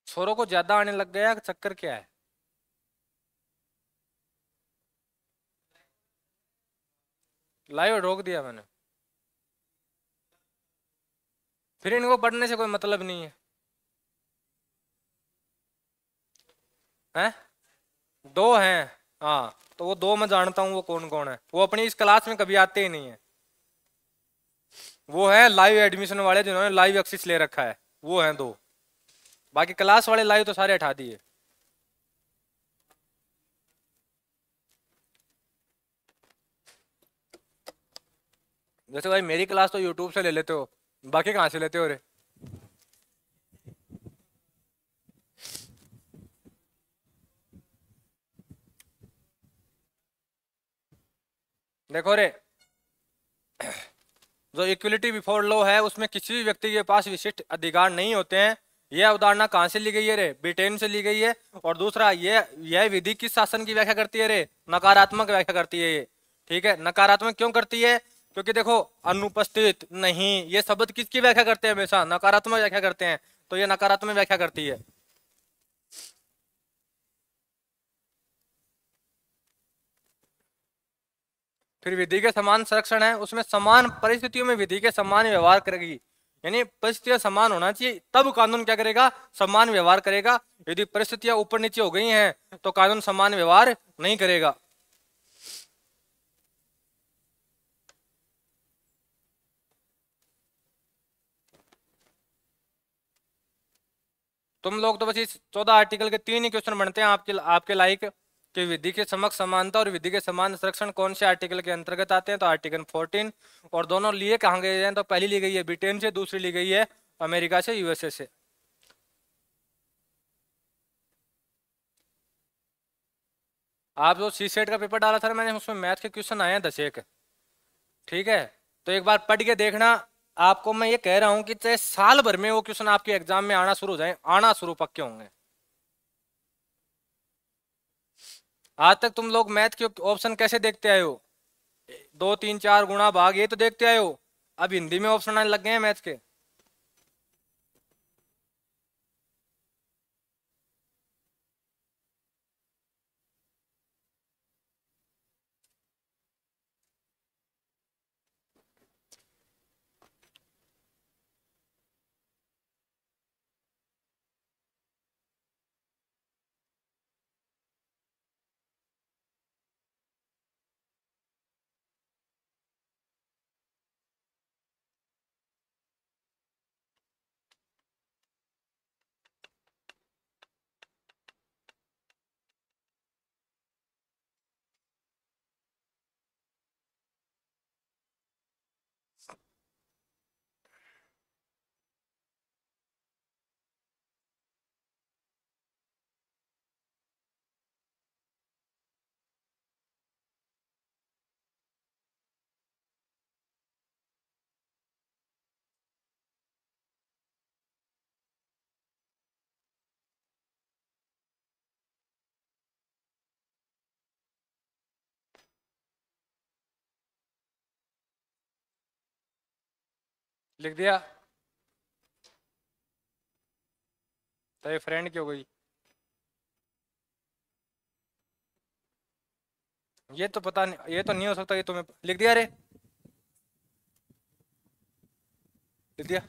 छोरों को ज्यादा आने लग गया, चक्कर क्या है? लाइव रोक दिया मैंने। फिर इनको पढ़ने से कोई मतलब नहीं है। हैं? दो हैं। हाँ, तो वो दो मैं जानता हूँ, वो कौन कौन है। वो अपनी इस क्लास में कभी आते ही नहीं है। वो है लाइव एडमिशन वाले जिन्होंने लाइव एक्सेस ले रखा है, वो हैं दो। बाकी क्लास वाले लाइव तो सारे हटा दिए। जैसे भाई मेरी क्लास तो यूट्यूब से ले लेते हो, बाकी कहाँ से लेते हो रे? देखो रे, जो इक्वलिटी बिफोर लॉ है उसमें किसी भी व्यक्ति के पास विशिष्ट अधिकार नहीं होते हैं। यह अवधारणा कहाँ से ली गई है रे? ब्रिटेन से ली गई है। और दूसरा, यह विधि किस शासन की व्याख्या करती है रे? नकारात्मक व्याख्या करती है ये। ठीक है, नकारात्मक क्यों करती है? क्योंकि देखो, अनुपस्थित, नहीं, ये शब्द किसकी व्याख्या करते हैं? हमेशा नकारात्मक व्याख्या करते हैं, तो ये नकारात्मक व्याख्या करती है। फिर विधि के समान संरक्षण है, उसमें समान परिस्थितियों में विधि के समान व्यवहार करेगी। यानी परिस्थितियां समान होना चाहिए, तब कानून क्या करेगा? समान व्यवहार करेगा। यदि परिस्थितियां ऊपर नीचे हो गई हैं तो कानून समान व्यवहार नहीं करेगा। तुम लोग तो बस इस 14 आर्टिकल के 3 ही क्वेश्चन बनते हैं आपके आपके लायक, कि विधि के समक्ष समानता और विधि के समान संरक्षण कौन से आर्टिकल के अंतर्गत आते हैं? तो आर्टिकल 14। और दोनों लिए कहाँ गए हैं? तो पहली ली गई है ब्रिटेन से, दूसरी ली गई है अमेरिका से, यूएसए से। आप जो सी सेट का पेपर डाला था मैंने, उसमें मैथ के क्वेश्चन आए हैं 10 एक। ठीक है, तो एक बार पढ़ के देखना। आपको मैं ये कह रहा हूं कि चाहे साल भर में वो क्वेश्चन आपके एग्जाम में आना शुरू हो जाए, आना शुरू पक्के होंगे। आज तक तुम लोग मैथ के ऑप्शन कैसे देखते आए हो? 2 3 4 गुणा भाग, ये तो देखते आए हो। अब हिंदी में ऑप्शन आने लग गए हैं मैथ के। लिख दिया? तो ये फ्रेंड की हो गई। ये तो पता नहीं, ये तो नहीं हो सकता, ये तुम्हें लिख दिया रे? लिख दिया?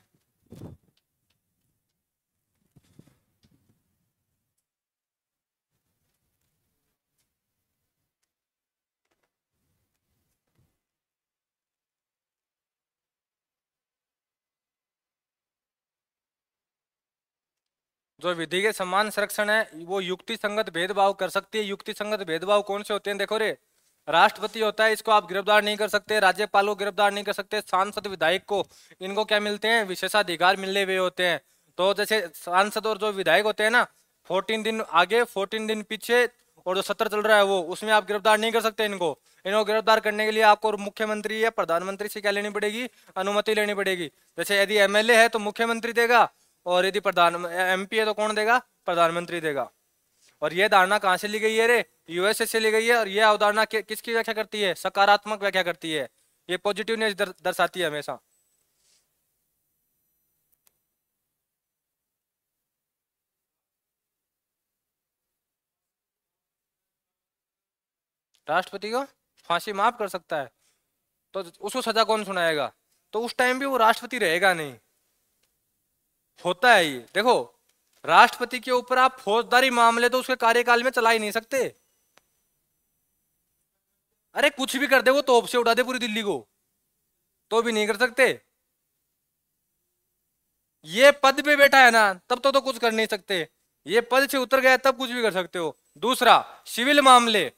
जो विधि के समान संरक्षण है वो युक्ति संगत भेदभाव कर सकती है। युक्ति संगत भेदभाव कौन से होते हैं? देखो रे, राष्ट्रपति होता है, इसको आप गिरफ्तार नहीं कर सकते, राज्यपाल को गिरफ्तार नहीं कर सकते, सांसद विधायक को, इनको क्या मिलते हैं? विशेषाधिकार मिले हुए होते हैं। तो जैसे सांसद और जो विधायक होते हैं ना, 14 दिन आगे 14 दिन पीछे, और जो सत्र चल रहा है वो, उसमें आप गिरफ्तार नहीं कर सकते इनको। इनको गिरफ्तार करने के लिए आपको मुख्यमंत्री या प्रधानमंत्री से क्या लेनी पड़ेगी? अनुमति लेनी पड़ेगी। जैसे यदि एमएलए है तो मुख्यमंत्री देगा, और यदि प्रधान एमपी है तो कौन देगा? प्रधानमंत्री देगा। और यह धारणा कहाँ से ली गई है रे? यूएसए से ली गई है। और यह अवधारणा किसकी व्याख्या करती है? सकारात्मक व्याख्या करती है। ये पॉजिटिवनेस दर्शाती है हमेशा। राष्ट्रपति को फांसी माफ कर सकता है, तो उसको सजा कौन सुनाएगा? तो उस टाइम भी वो राष्ट्रपति रहेगा नहीं। होता है ये, देखो, राष्ट्रपति के ऊपर आप फौजदारी मामले तो उसके कार्यकाल में चला ही नहीं सकते। अरे कुछ भी कर दे, वो तोप से उड़ा दे पूरी दिल्ली को, तो भी नहीं कर सकते। ये पद पे बैठा है ना, तब तो कुछ कर नहीं सकते। ये पद से उतर गया तब कुछ भी कर सकते हो। दूसरा, सिविल मामले।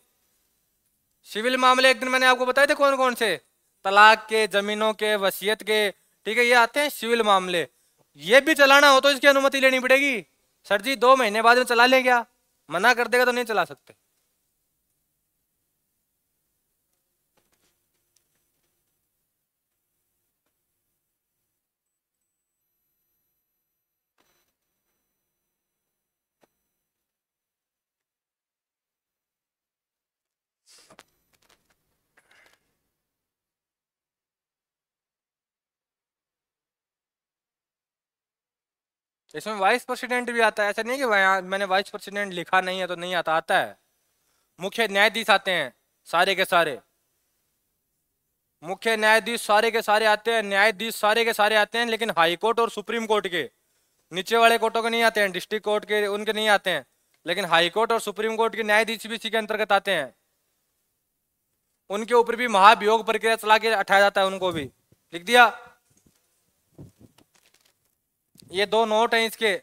सिविल मामले एक दिन मैंने आपको बताए थे कौन कौन से? तलाक के, जमीनों के, वसीयत के। ठीक है, ये आते हैं सिविल मामले। ये भी चलाना हो तो इसकी अनुमति लेनी पड़ेगी। सर जी 2 महीने बाद में चला ले क्या? मना कर देगा तो नहीं चला सकते। इसमें वाइस प्रेसिडेंट भी आता है, ऐसा नहीं कि मैंने वाइस प्रेसिडेंट लिखा नहीं है तो नहीं आता, आता है। मुख्य न्यायाधीश आते हैं सारे के सारे, मुख्य न्यायाधीश सारे के सारे आते हैं, न्यायाधीश सारे के सारे आते हैं, लेकिन हाई कोर्ट और सुप्रीम कोर्ट के, नीचे वाले कोर्टों के नहीं आते हैं, डिस्ट्रिक्ट कोर्ट के उनके नहीं आते हैं, लेकिन हाई कोर्ट और सुप्रीम कोर्ट के न्यायाधीश भी इसी के अंतर्गत आते हैं। उनके ऊपर भी महाभियोग प्रक्रिया चला के हटाया जाता है, उनको भी लिख दिया। ये दो नोट हैं इसके।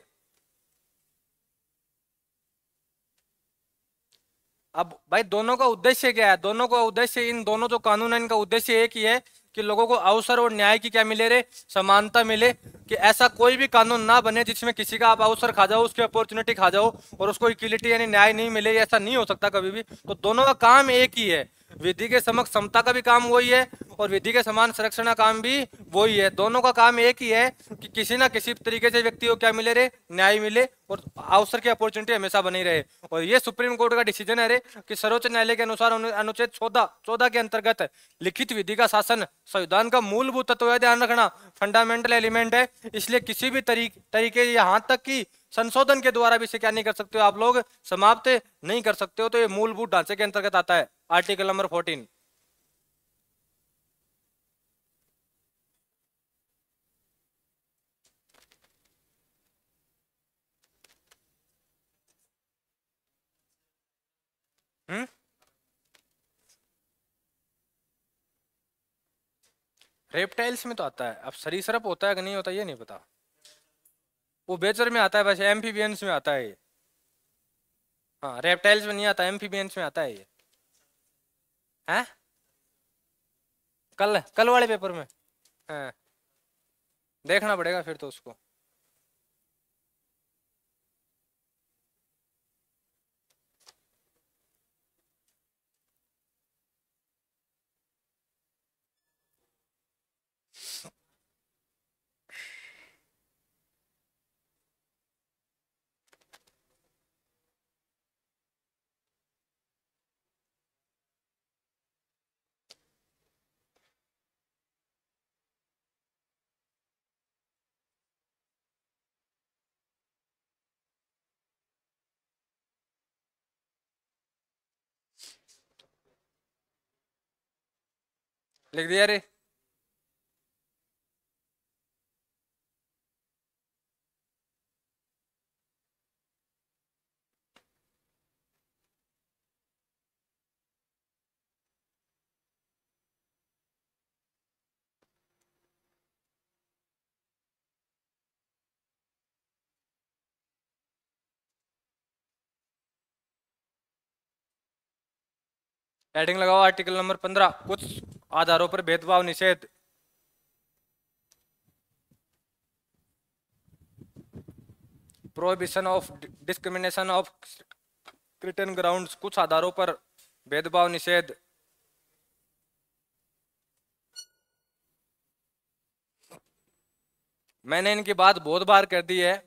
अब भाई दोनों का उद्देश्य क्या है, दोनों का उद्देश्य, इन दोनों जो कानून है इनका उद्देश्य एक ही है कि लोगों को अवसर और न्याय की क्या मिले रे, समानता मिले, कि ऐसा कोई भी कानून ना बने जिसमें किसी का आप अवसर खा जाओ, उसकी अपॉर्चुनिटी खा जाओ और उसको इक्वलिटी यानी न्याय नहीं मिले, ऐसा नहीं हो सकता कभी भी। तो दोनों का काम एक ही है, विधि के समक्ष समता का भी काम वही है और विधि के समान संरक्षण का काम भी वही है। दोनों का काम एक ही है कि किसी ना किसी तरीके से व्यक्ति को क्या मिले रे, न्याय मिले और अवसर की अपॉर्चुनिटी हमेशा बनी रहे। और ये सुप्रीम कोर्ट का डिसीजन है रे कि सर्वोच्च न्यायालय के अनुसार अनुच्छेद 14 के अंतर्गत लिखित विधि का शासन संविधान का मूलभूत तत्व है, ध्यान रखना, फंडामेंटल एलिमेंट है। इसलिए किसी भी तरीके यहाँ तक कि संशोधन के द्वारा भी इसे क्या नहीं कर सकते हो आप लोग, समाप्त नहीं कर सकते हो। तो ये मूलभूत ढांचे के अंतर्गत आता है, आर्टिकल नंबर 14। रेप्टाइल्स में तो आता है, अब सरीसृप होता है कि नहीं होता ये नहीं पता, वो बेचर में आता है, वैसे एम्फीबियंस में आता है ये। हाँ रेप्टाइल्स में नहीं आता, एम्फीबियंस में आता है ये। है कल कल वाले पेपर में, हाँ देखना पड़ेगा फिर तो उसको। लिख दिया रे। हेडिंग लगाओ आर्टिकल नंबर 15, कुछ आधारों पर भेदभाव निषेध। Prohibition of discrimination of certain grounds, कुछ आधारों पर भेदभाव निषेध। मैंने इनकी बात बहुत बार कर दी है,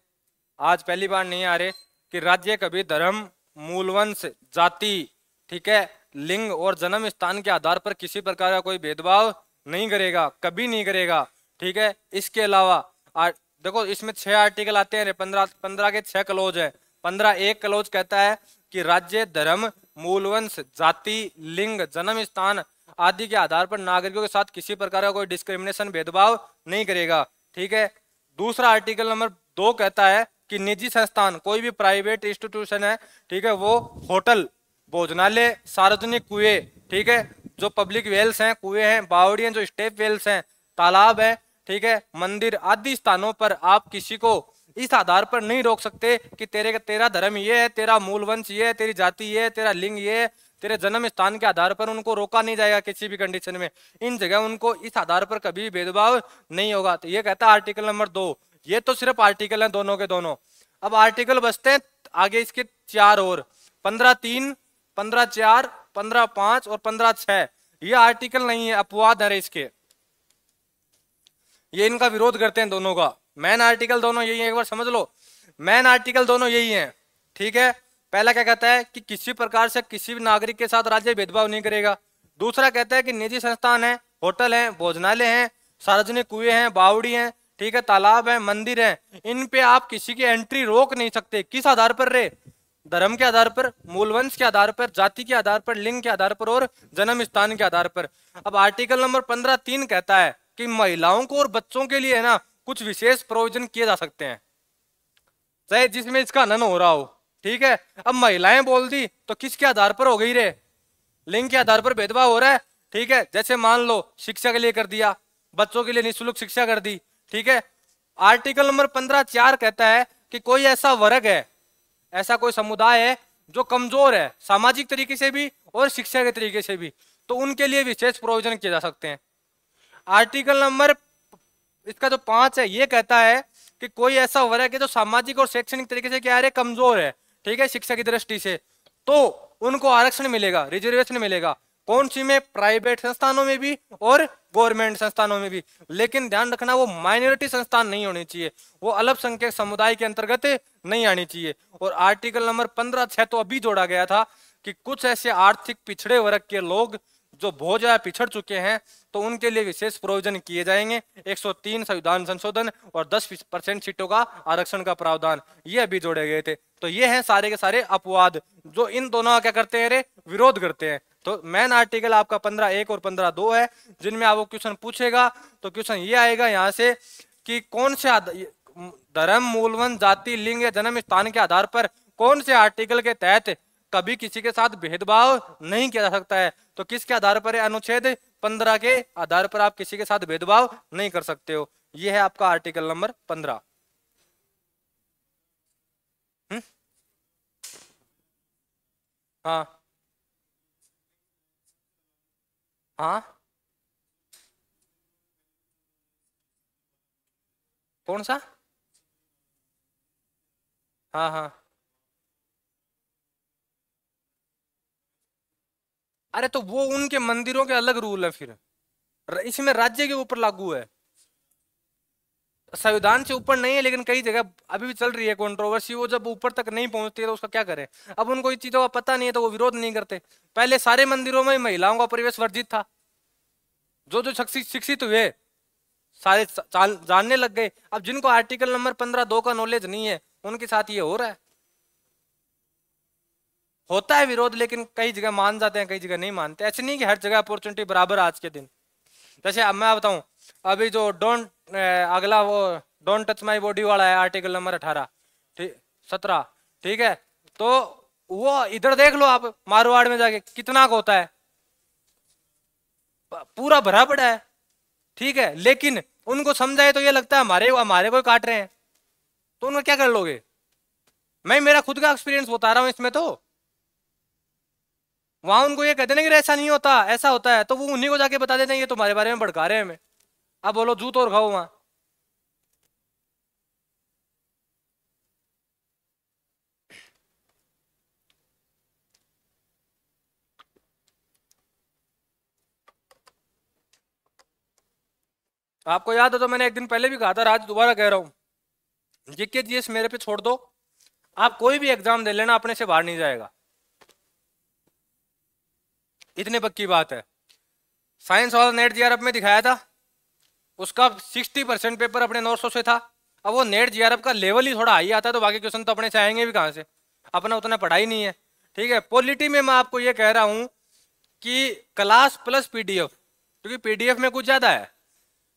आज पहली बार नहीं आ रहे, कि राज्य कभी धर्म, मूलवंश, जाति, ठीक है, लिंग और जन्म स्थान के आधार पर किसी प्रकार का कोई भेदभाव नहीं करेगा, कभी नहीं करेगा, ठीक है। इसके अलावा देखो इसमें 6 आर्टिकल आते हैं, 15 के 6 क्लोज है। 15 एक क्लोज कहता है कि राज्य धर्म, मूलवंश, जाति, लिंग, जन्म स्थान आदि के आधार पर नागरिकों के साथ किसी प्रकार का कोई डिस्क्रिमिनेशन, भेदभाव नहीं करेगा, ठीक है। दूसरा आर्टिकल नंबर 2 कहता है कि निजी संस्थान, कोई भी प्राइवेट इंस्टीट्यूशन है, ठीक है, वो होटल, भोजनालय, सार्वजनिक कुएं, ठीक है, जो पब्लिक वेल्स हैं, कुएं हैं, बावड़ी हैं, जो स्टेप वेल्स हैं, तालाब है, ठीक है, मंदिर आदि स्थानों पर आप किसी को इस आधार पर नहीं रोक सकते कि तेरा धर्म ये है, तेरा मूल वंश ये है, तेरी जाति ये है, तेरा लिंग ये है, तेरे जन्म स्थान के आधार पर उनको रोका नहीं जाएगा किसी भी कंडीशन में। इन जगह उनको इस आधार पर कभी भेदभाव नहीं होगा। तो ये कहता है आर्टिकल नंबर 2। ये तो सिर्फ आर्टिकल है दोनों के दोनों। अब आर्टिकल बचते हैं आगे इसके 4 और, 15(3), 15(4), 15(5) और 15(6). ये आर्टिकल नहीं है, अपवाद है इसके, ये इनका विरोध करते हैं दोनों का। मेन आर्टिकल दोनों यही है, एक बार समझ लो, मेन आर्टिकल दोनों यही है, ठीक है। पहला क्या कहता है कि किसी प्रकार से किसी भी नागरिक के साथ राज्य भेदभाव नहीं करेगा। दूसरा कहता है कि निजी संस्थान है, होटल है, भोजनालय है, सार्वजनिक कुएं हैं, बावड़ी हैं, ठीक है, तालाब है, मंदिर है, इन पे आप किसी की एंट्री रोक नहीं सकते। किस आधार पर रे? धर्म के आधार पर, मूलवंश के आधार पर, जाति के आधार पर, लिंग के आधार पर और जन्म स्थान के आधार पर। अब आर्टिकल नंबर 15(3) कहता है कि महिलाओं को और बच्चों के लिए है ना कुछ विशेष प्रोविजन किए जा सकते हैं, चाहे जिसमें इसका हनन हो रहा हो। ठीक है, अब महिलाएं बोल दी तो किसके आधार पर हो गई रे? लिंग के आधार पर भेदभाव हो रहा है। ठीक है, जैसे मान लो शिक्षा के लिए कर दिया, बच्चों के लिए निःशुल्क शिक्षा कर दी। ठीक है, आर्टिकल नंबर 15(4) कहता है कि कोई ऐसा वर्ग है, ऐसा कोई समुदाय है जो कमजोर है सामाजिक तरीके से भी और शिक्षा के तरीके से भी, तो उनके लिए विशेष प्रोविजन किए जा सकते हैं। आर्टिकल नंबर इसका जो 5 है ये कहता है कि कोई ऐसा वर्ग है जो सामाजिक और शैक्षणिक तरीके से क्या है, कमजोर है, ठीक है, शिक्षा की दृष्टि से, तो उनको आरक्षण मिलेगा, रिजर्वेशन मिलेगा। कौन सी में? प्राइवेट संस्थानों में भी और गवर्नमेंट संस्थानों में भी। लेकिन ध्यान रखना वो माइनॉरिटी संस्थान नहीं होने चाहिए, वो अल्पसंख्यक समुदाय के अंतर्गत नहीं आनी चाहिए। और आर्टिकल नंबर 15(6) तो अभी जोड़ा गया था कि कुछ ऐसे आर्थिक पिछड़े वर्ग के लोग जो बहुत ज्यादा पिछड़ चुके हैं तो उनके लिए विशेष प्रोविजन किए जाएंगे। 103 संविधान संशोधन और 10% सीटों का आरक्षण का प्रावधान ये अभी जोड़े गए थे। तो ये हैं सारे के सारे अपवाद जो इन दोनों का क्या करते हैं रे? विरोध करते हैं। तो मेन आर्टिकल आपका 15(1) और 15(2) है, जिनमें आपको क्वेश्चन पूछेगा तो क्वेश्चन ये आएगा यहाँ से कि कौन से धर्म, मूलवंश, जाति, लिंग या जन्म स्थान के आधार पर कौन से आर्टिकल के तहत कभी किसी के साथ भेदभाव नहीं किया जा सकता है। तो किसके आधार पर है? अनुच्छेद 15 के आधार पर आप किसी के साथ भेदभाव नहीं कर सकते हो। यह है आपका आर्टिकल नंबर 15। हाँ हाँ, कौन सा? हाँ हाँ, अरे तो वो उनके मंदिरों के अलग रूल है, फिर इसमें राज्य के ऊपर लागू है, संविधान से ऊपर नहीं है। लेकिन कई जगह अभी भी चल रही है कंट्रोवर्सी, वो जब ऊपर तक नहीं पहुंचती है तो उसका क्या करें। अब उनको इन चीजों का पता नहीं है तो वो विरोध नहीं करते। पहले सारे मंदिरों में महिलाओं का प्रवेश वर्जित था, जो जो शिक्षित हुए सारे जानने लग गए। अब जिनको आर्टिकल नंबर 15(2) का नॉलेज नहीं है उनके साथ ये हो रहा है। होता है विरोध, लेकिन कई जगह मान जाते हैं, कई जगह नहीं मानते। ऐसे नहीं कि हर जगह अपॉर्चुनिटी बराबर आज के दिन। जैसे अब मैं बताऊं, अभी जो अगला वो डोंट टच माई बॉडी वाला है, आर्टिकल नंबर 18, ठीक, 17, ठीक है, तो वो इधर देख लो आप मारवाड़ में जाके कितना होता है, पूरा भरा पड़ा है। ठीक है, लेकिन उनको समझाए तो ये लगता है हमारे हमारे को काट रहे हैं, तो उनको क्या कर लोगे? मैं मेरा खुद का एक्सपीरियंस बता रहा हूं इसमें। तो वहां उनको ये कहते ना कि ऐसा नहीं होता, ऐसा होता है, तो वो उन्हीं को जाके बता देते हैं ये तुम्हारे बारे में भड़का रहे हैं हमें। अब बोलो जूत और खाओ वहां। आपको याद हो तो मैंने एक दिन पहले भी कहा था, आज दोबारा कह रहा हूं, जीके जीएस मेरे पे छोड़ दो, आप कोई भी एग्जाम दे लेना अपने से बाहर नहीं जाएगा, इतनी पक्की बात है। साइंस वाला नेट जीआरएफ में दिखाया था, उसका 60% पेपर अपने 900 से था। अब वो नेट जीआरएफ का लेवल ही थोड़ा हाई आता है तो बाकी क्वेश्चन तो अपने से आएंगे भी कहाँ से, अपना उतना पढ़ाई नहीं है। ठीक है, पॉलिटी में मैं आपको ये कह रहा हूं कि क्लास प्लस पीडीएफ, क्योंकि पीडीएफ में कुछ ज्यादा है।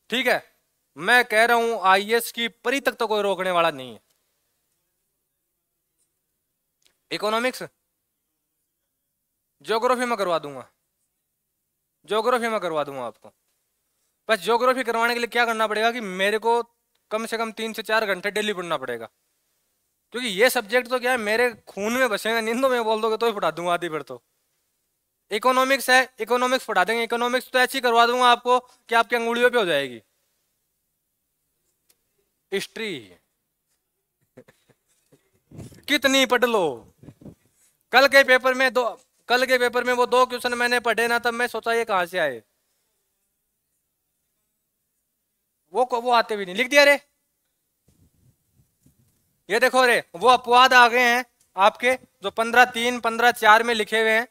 ठीक है, मैं कह रहा हूं आईएएस की परी तक तो कोई रोकने वाला नहीं है। इकोनॉमिक्स, ज्योग्राफी में करवा दूंगा, ज्योग्राफी में करवा दूंगा आपको। बस ज्योग्राफी करवाने के लिए क्या करना पड़ेगा कि मेरे को कम से कम 3 से 4 घंटे डेली पढ़ना पड़ेगा, क्योंकि ये सब्जेक्ट तो क्या है मेरे खून में बसेगा, नींदों में बोल दोगे तो ही पढ़ा दूंगा आधी फिर तो। इकोनॉमिक्स है, इकोनॉमिक्स पढ़ा देंगे। इकोनॉमिक्स तो ऐसी करवा दूंगा आपको कि आपकी अंगुलियों पे हो जाएगी। हिस्ट्री कितनी पढ़ लो, कल के पेपर में दो, कल के पेपर में वो 2 क्वेश्चन मैंने पढ़े ना, तब मैं सोचा ये कहां से आए, वो आते भी नहीं, लिख दिया रे। ये देखो रे, वो अपवाद आ गए हैं आपके जो 15(3) 15(4) में लिखे हुए हैं।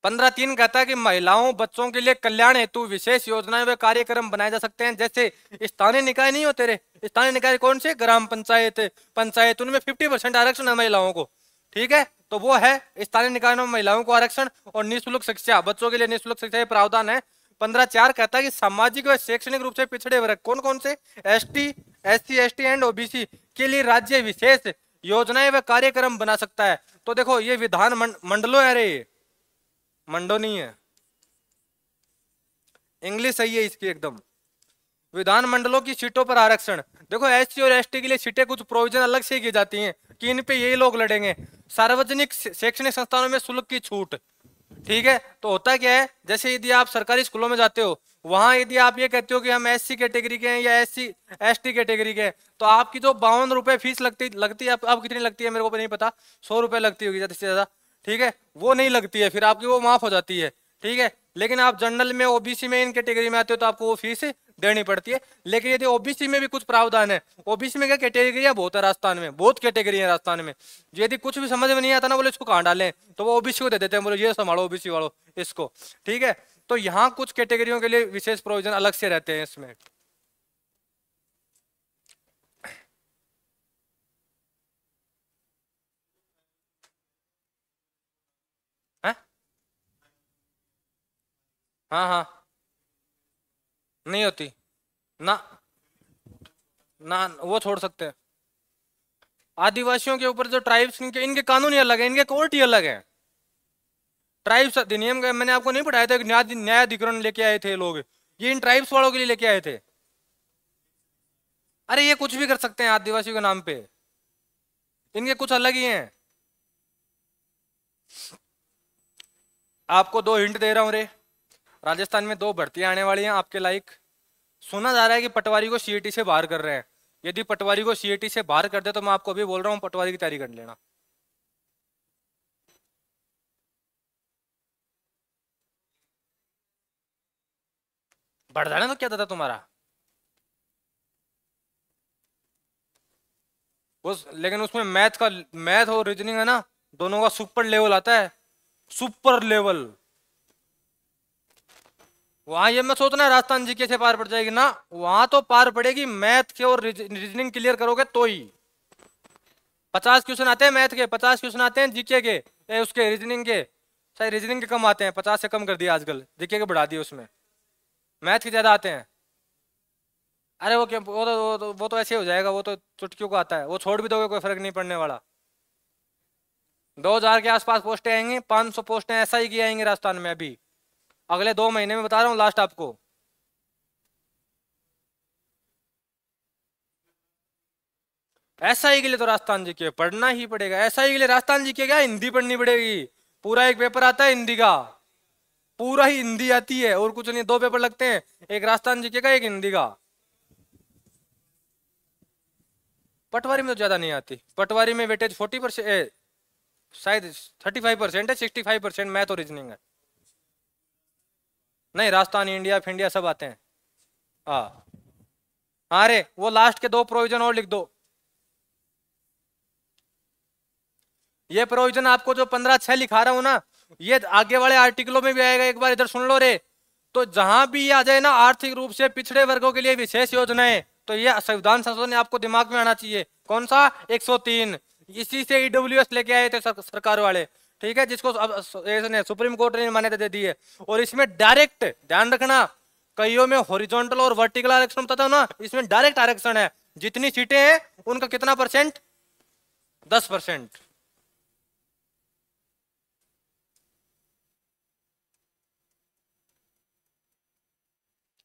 15(3) कहता है कि महिलाओं बच्चों के लिए कल्याण हेतु विशेष योजनाएं व कार्यक्रम बनाए जा सकते हैं। जैसे स्थानीय निकाय नहीं होते रे, स्थानीय निकाय कौन से, ग्राम पंचायत, पंचायत, उनमें 50% आरक्षण है महिलाओं को। ठीक है, तो वो है स्थानीय निकाय में महिलाओं को आरक्षण। और निःशुल्क शिक्षा, बच्चों के लिए निःशुल्क शिक्षा ये प्रावधान है। 15(4) कहता है कि सामाजिक व शैक्षणिक रूप से पिछड़े वर्ग, कौन कौन से, ST, SC, ST and OBC के लिए राज्य विशेष योजनाएं व कार्यक्रम बना सकता है। तो देखो ये विधान मंडलों है रे, मंडो नहीं है, इंग्लिश सही है इसकी एकदम। विधान मंडलों की सीटों पर आरक्षण, देखो एससी और एसटी के लिए सीटें कुछ प्रोविजन अलग से की जाती हैं कि इन पे यही लोग लड़ेंगे। सार्वजनिक शैक्षणिक संस्थानों में शुल्क की छूट। ठीक है, तो होता क्या है, जैसे यदि आप सरकारी स्कूलों में जाते हो, वहां यदि आप ये कहते हो कि हम एससी कैटेगरी के हैं या एससी एसटी कैटेगरी के हैं, तो आपकी जो 52 रुपए फीस लगती है, आप कितनी लगती है मेरे को नहीं पता, 100 रुपए लगती होगी ज्यादा से ज्यादा। ठीक है, वो नहीं लगती है, फिर आपकी वो माफ हो जाती है। ठीक है, लेकिन आप जनरल में, ओबीसी में, इन कैटेगरी में आते हो तो आपको वो फीस देनी पड़ती है। लेकिन यदि ओबीसी में भी कुछ प्रावधान है, ओबीसी में क्या कैटेगरी बहुत है राजस्थान में, बहुत कैटेगरी है राजस्थान में। यदि कुछ भी समझ में नहीं आता ना, बोले इसको कहाँ डालें, तो वो ओबीसी को दे देते हैं, बोले ये संभालो ओबीसी वालों इसको। ठीक है, तो यहाँ कुछ कैटेगरियों के लिए विशेष प्रोविजन अलग से रहते हैं इसमें। है? हाँ हाँ, नहीं होती ना, ना वो छोड़ सकते हैं। आदिवासियों के ऊपर जो ट्राइब्स, इनके इनके कानून ही अलग है, इनके कोर्ट ही अलग है। ट्राइब्स अधिनियम का मैंने आपको नहीं पढ़ाया था, न्यायाधिकरण लेके आए थे लोग, ये इन ट्राइब्स वालों के लिए लेके आए थे। अरे ये कुछ भी कर सकते हैं आदिवासियों के नाम पे, इनके कुछ अलग ही हैं। आपको दो हिंट दे रहा हूं रे, राजस्थान में दो भर्तियां आने वाली हैं आपके लायक। सुना जा रहा है कि पटवारी को सीईटी से बाहर कर रहे हैं। यदि पटवारी को सीईटी से बाहर कर दे तो मैं आपको अभी बोल रहा हूँ पटवारी की तैयारी कर लेना। बढ़ जाने तो क्या था तुम्हारा उस, लेकिन उसमें मैथ का, मैथ और रीजनिंग है ना, दोनों का सुपर लेवल आता है, सुपर लेवल। वहां ये मैं सोचना है राजस्थान जीके से पार पड़ जाएगी ना, वहां तो पार पड़ेगी, मैथ के और रीजनिंग क्लियर करोगे तो ही। 50 क्वेश्चन आते हैं मैथ के, 50 क्वेश्चन आते हैं जीके के, उसके रीजनिंग के। शायद रीजनिंग के कम आते हैं, 50 से कम कर दिया आजकल, जीके के बढ़ा दिए उसमें, मैथ के ज्यादा आते हैं। अरे वो क्या, वो तो ऐसे हो जाएगा, वो तो चुटकियों को आता है, वो छोड़ भी दोगे कोई फर्क नहीं पड़ने वाला। 2000 के आसपास पोस्टें आएंगी, 500 पोस्टें ऐसा ही की आएंगी राजस्थान में अभी, अगले 2 महीने में बता रहा हूँ लास्ट आपको। एसआई के लिए तो राजस्थान जीके पढ़ना ही पड़ेगा, एसआई के लिए राजस्थान जीके क्या, हिंदी पढ़नी पड़ेगी। पूरा एक पेपर आता है हिंदी का, पूरा ही हिंदी आती है और कुछ नहीं, दो पेपर लगते हैं, एक राजस्थान जीके का, एक हिंदी का। पटवारी में तो ज्यादा नहीं आती, पटवारी में वेटेज 40%, शायद 35% है, 65% मैथ और रीजनिंग है। नहीं, राजस्थान, इंडिया, इंडिया सब आते हैं। हाँ, अरे वो लास्ट के दो प्रोविजन और लिख दो। ये प्रोविजन आपको जो 15(6) लिखा रहा हूं ना, ये आगे वाले आर्टिकलों में भी आएगा, एक बार इधर सुन लो रे। तो जहां भी आ जाए ना आर्थिक रूप से पिछड़े वर्गों के लिए विशेष योजनाएं, तो ये संविधान संशोधन आपको दिमाग में आना चाहिए। कौन सा, 103, इसी से ईडब्ल्यूएस लेके आए थे सरकार वाले। ठीक है, जिसको अब सुप्रीम कोर्ट ने मान्यता दे दी है। और इसमें डायरेक्ट ध्यान रखना, कईयों में हॉरिजॉन्टल और वर्टिकल आरक्षण होता था ना, इसमें डायरेक्ट आरक्षण है। जितनी सीटें हैं उनका कितना परसेंट, 10%।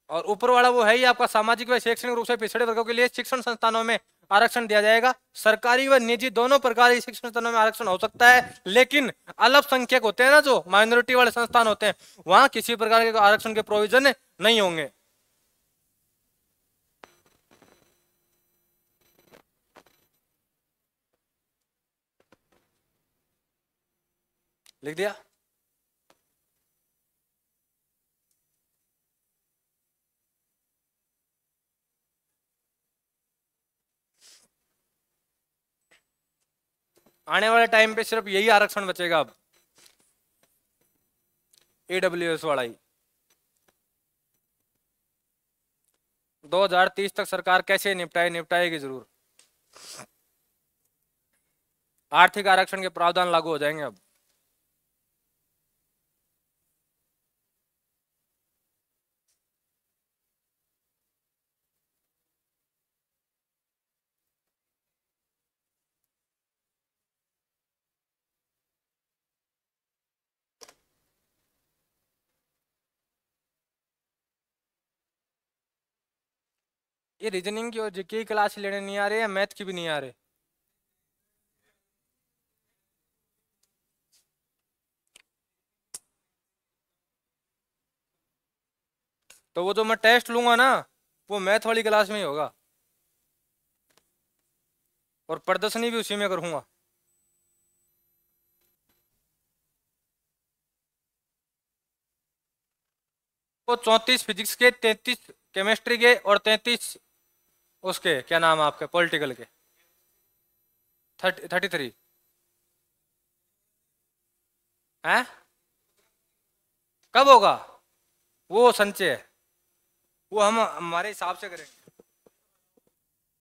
और ऊपर वाला वो है ही आपका, सामाजिक व शैक्षणिक रूप से पिछड़े वर्गों के लिए शिक्षण संस्थानों में आरक्षण दिया जाएगा। सरकारी व निजी दोनों प्रकार के शिक्षण संस्थानों में आरक्षण हो सकता है, लेकिन अल्पसंख्यक होते हैं ना, जो माइनॉरिटी वाले संस्थान होते हैं, वहां किसी प्रकार के आरक्षण के प्रोविजन नहीं होंगे। लिख दिया। आने वाले टाइम पे सिर्फ यही आरक्षण बचेगा अब। AWS वाला ही। 2030 तक सरकार कैसे निपटाएगी जरूर। आर्थिक आरक्षण के प्रावधान लागू हो जाएंगे अब। ये रीजनिंग की और जीके की क्लास लेने नहीं आ रहे, या मैथ की भी नहीं आ रहे? तो वो जो मैं टेस्ट लूंगा ना, वो मैथ वाली क्लास में ही होगा, और प्रदर्शनी भी उसी में करूंगा। वो 34 फिजिक्स के, 33 केमिस्ट्री के, और 33 उसके क्या नाम है आपके पॉलिटिकल के। 33 है। कब होगा? वो संचय है, वो हम हमारे हिसाब से करेंगे।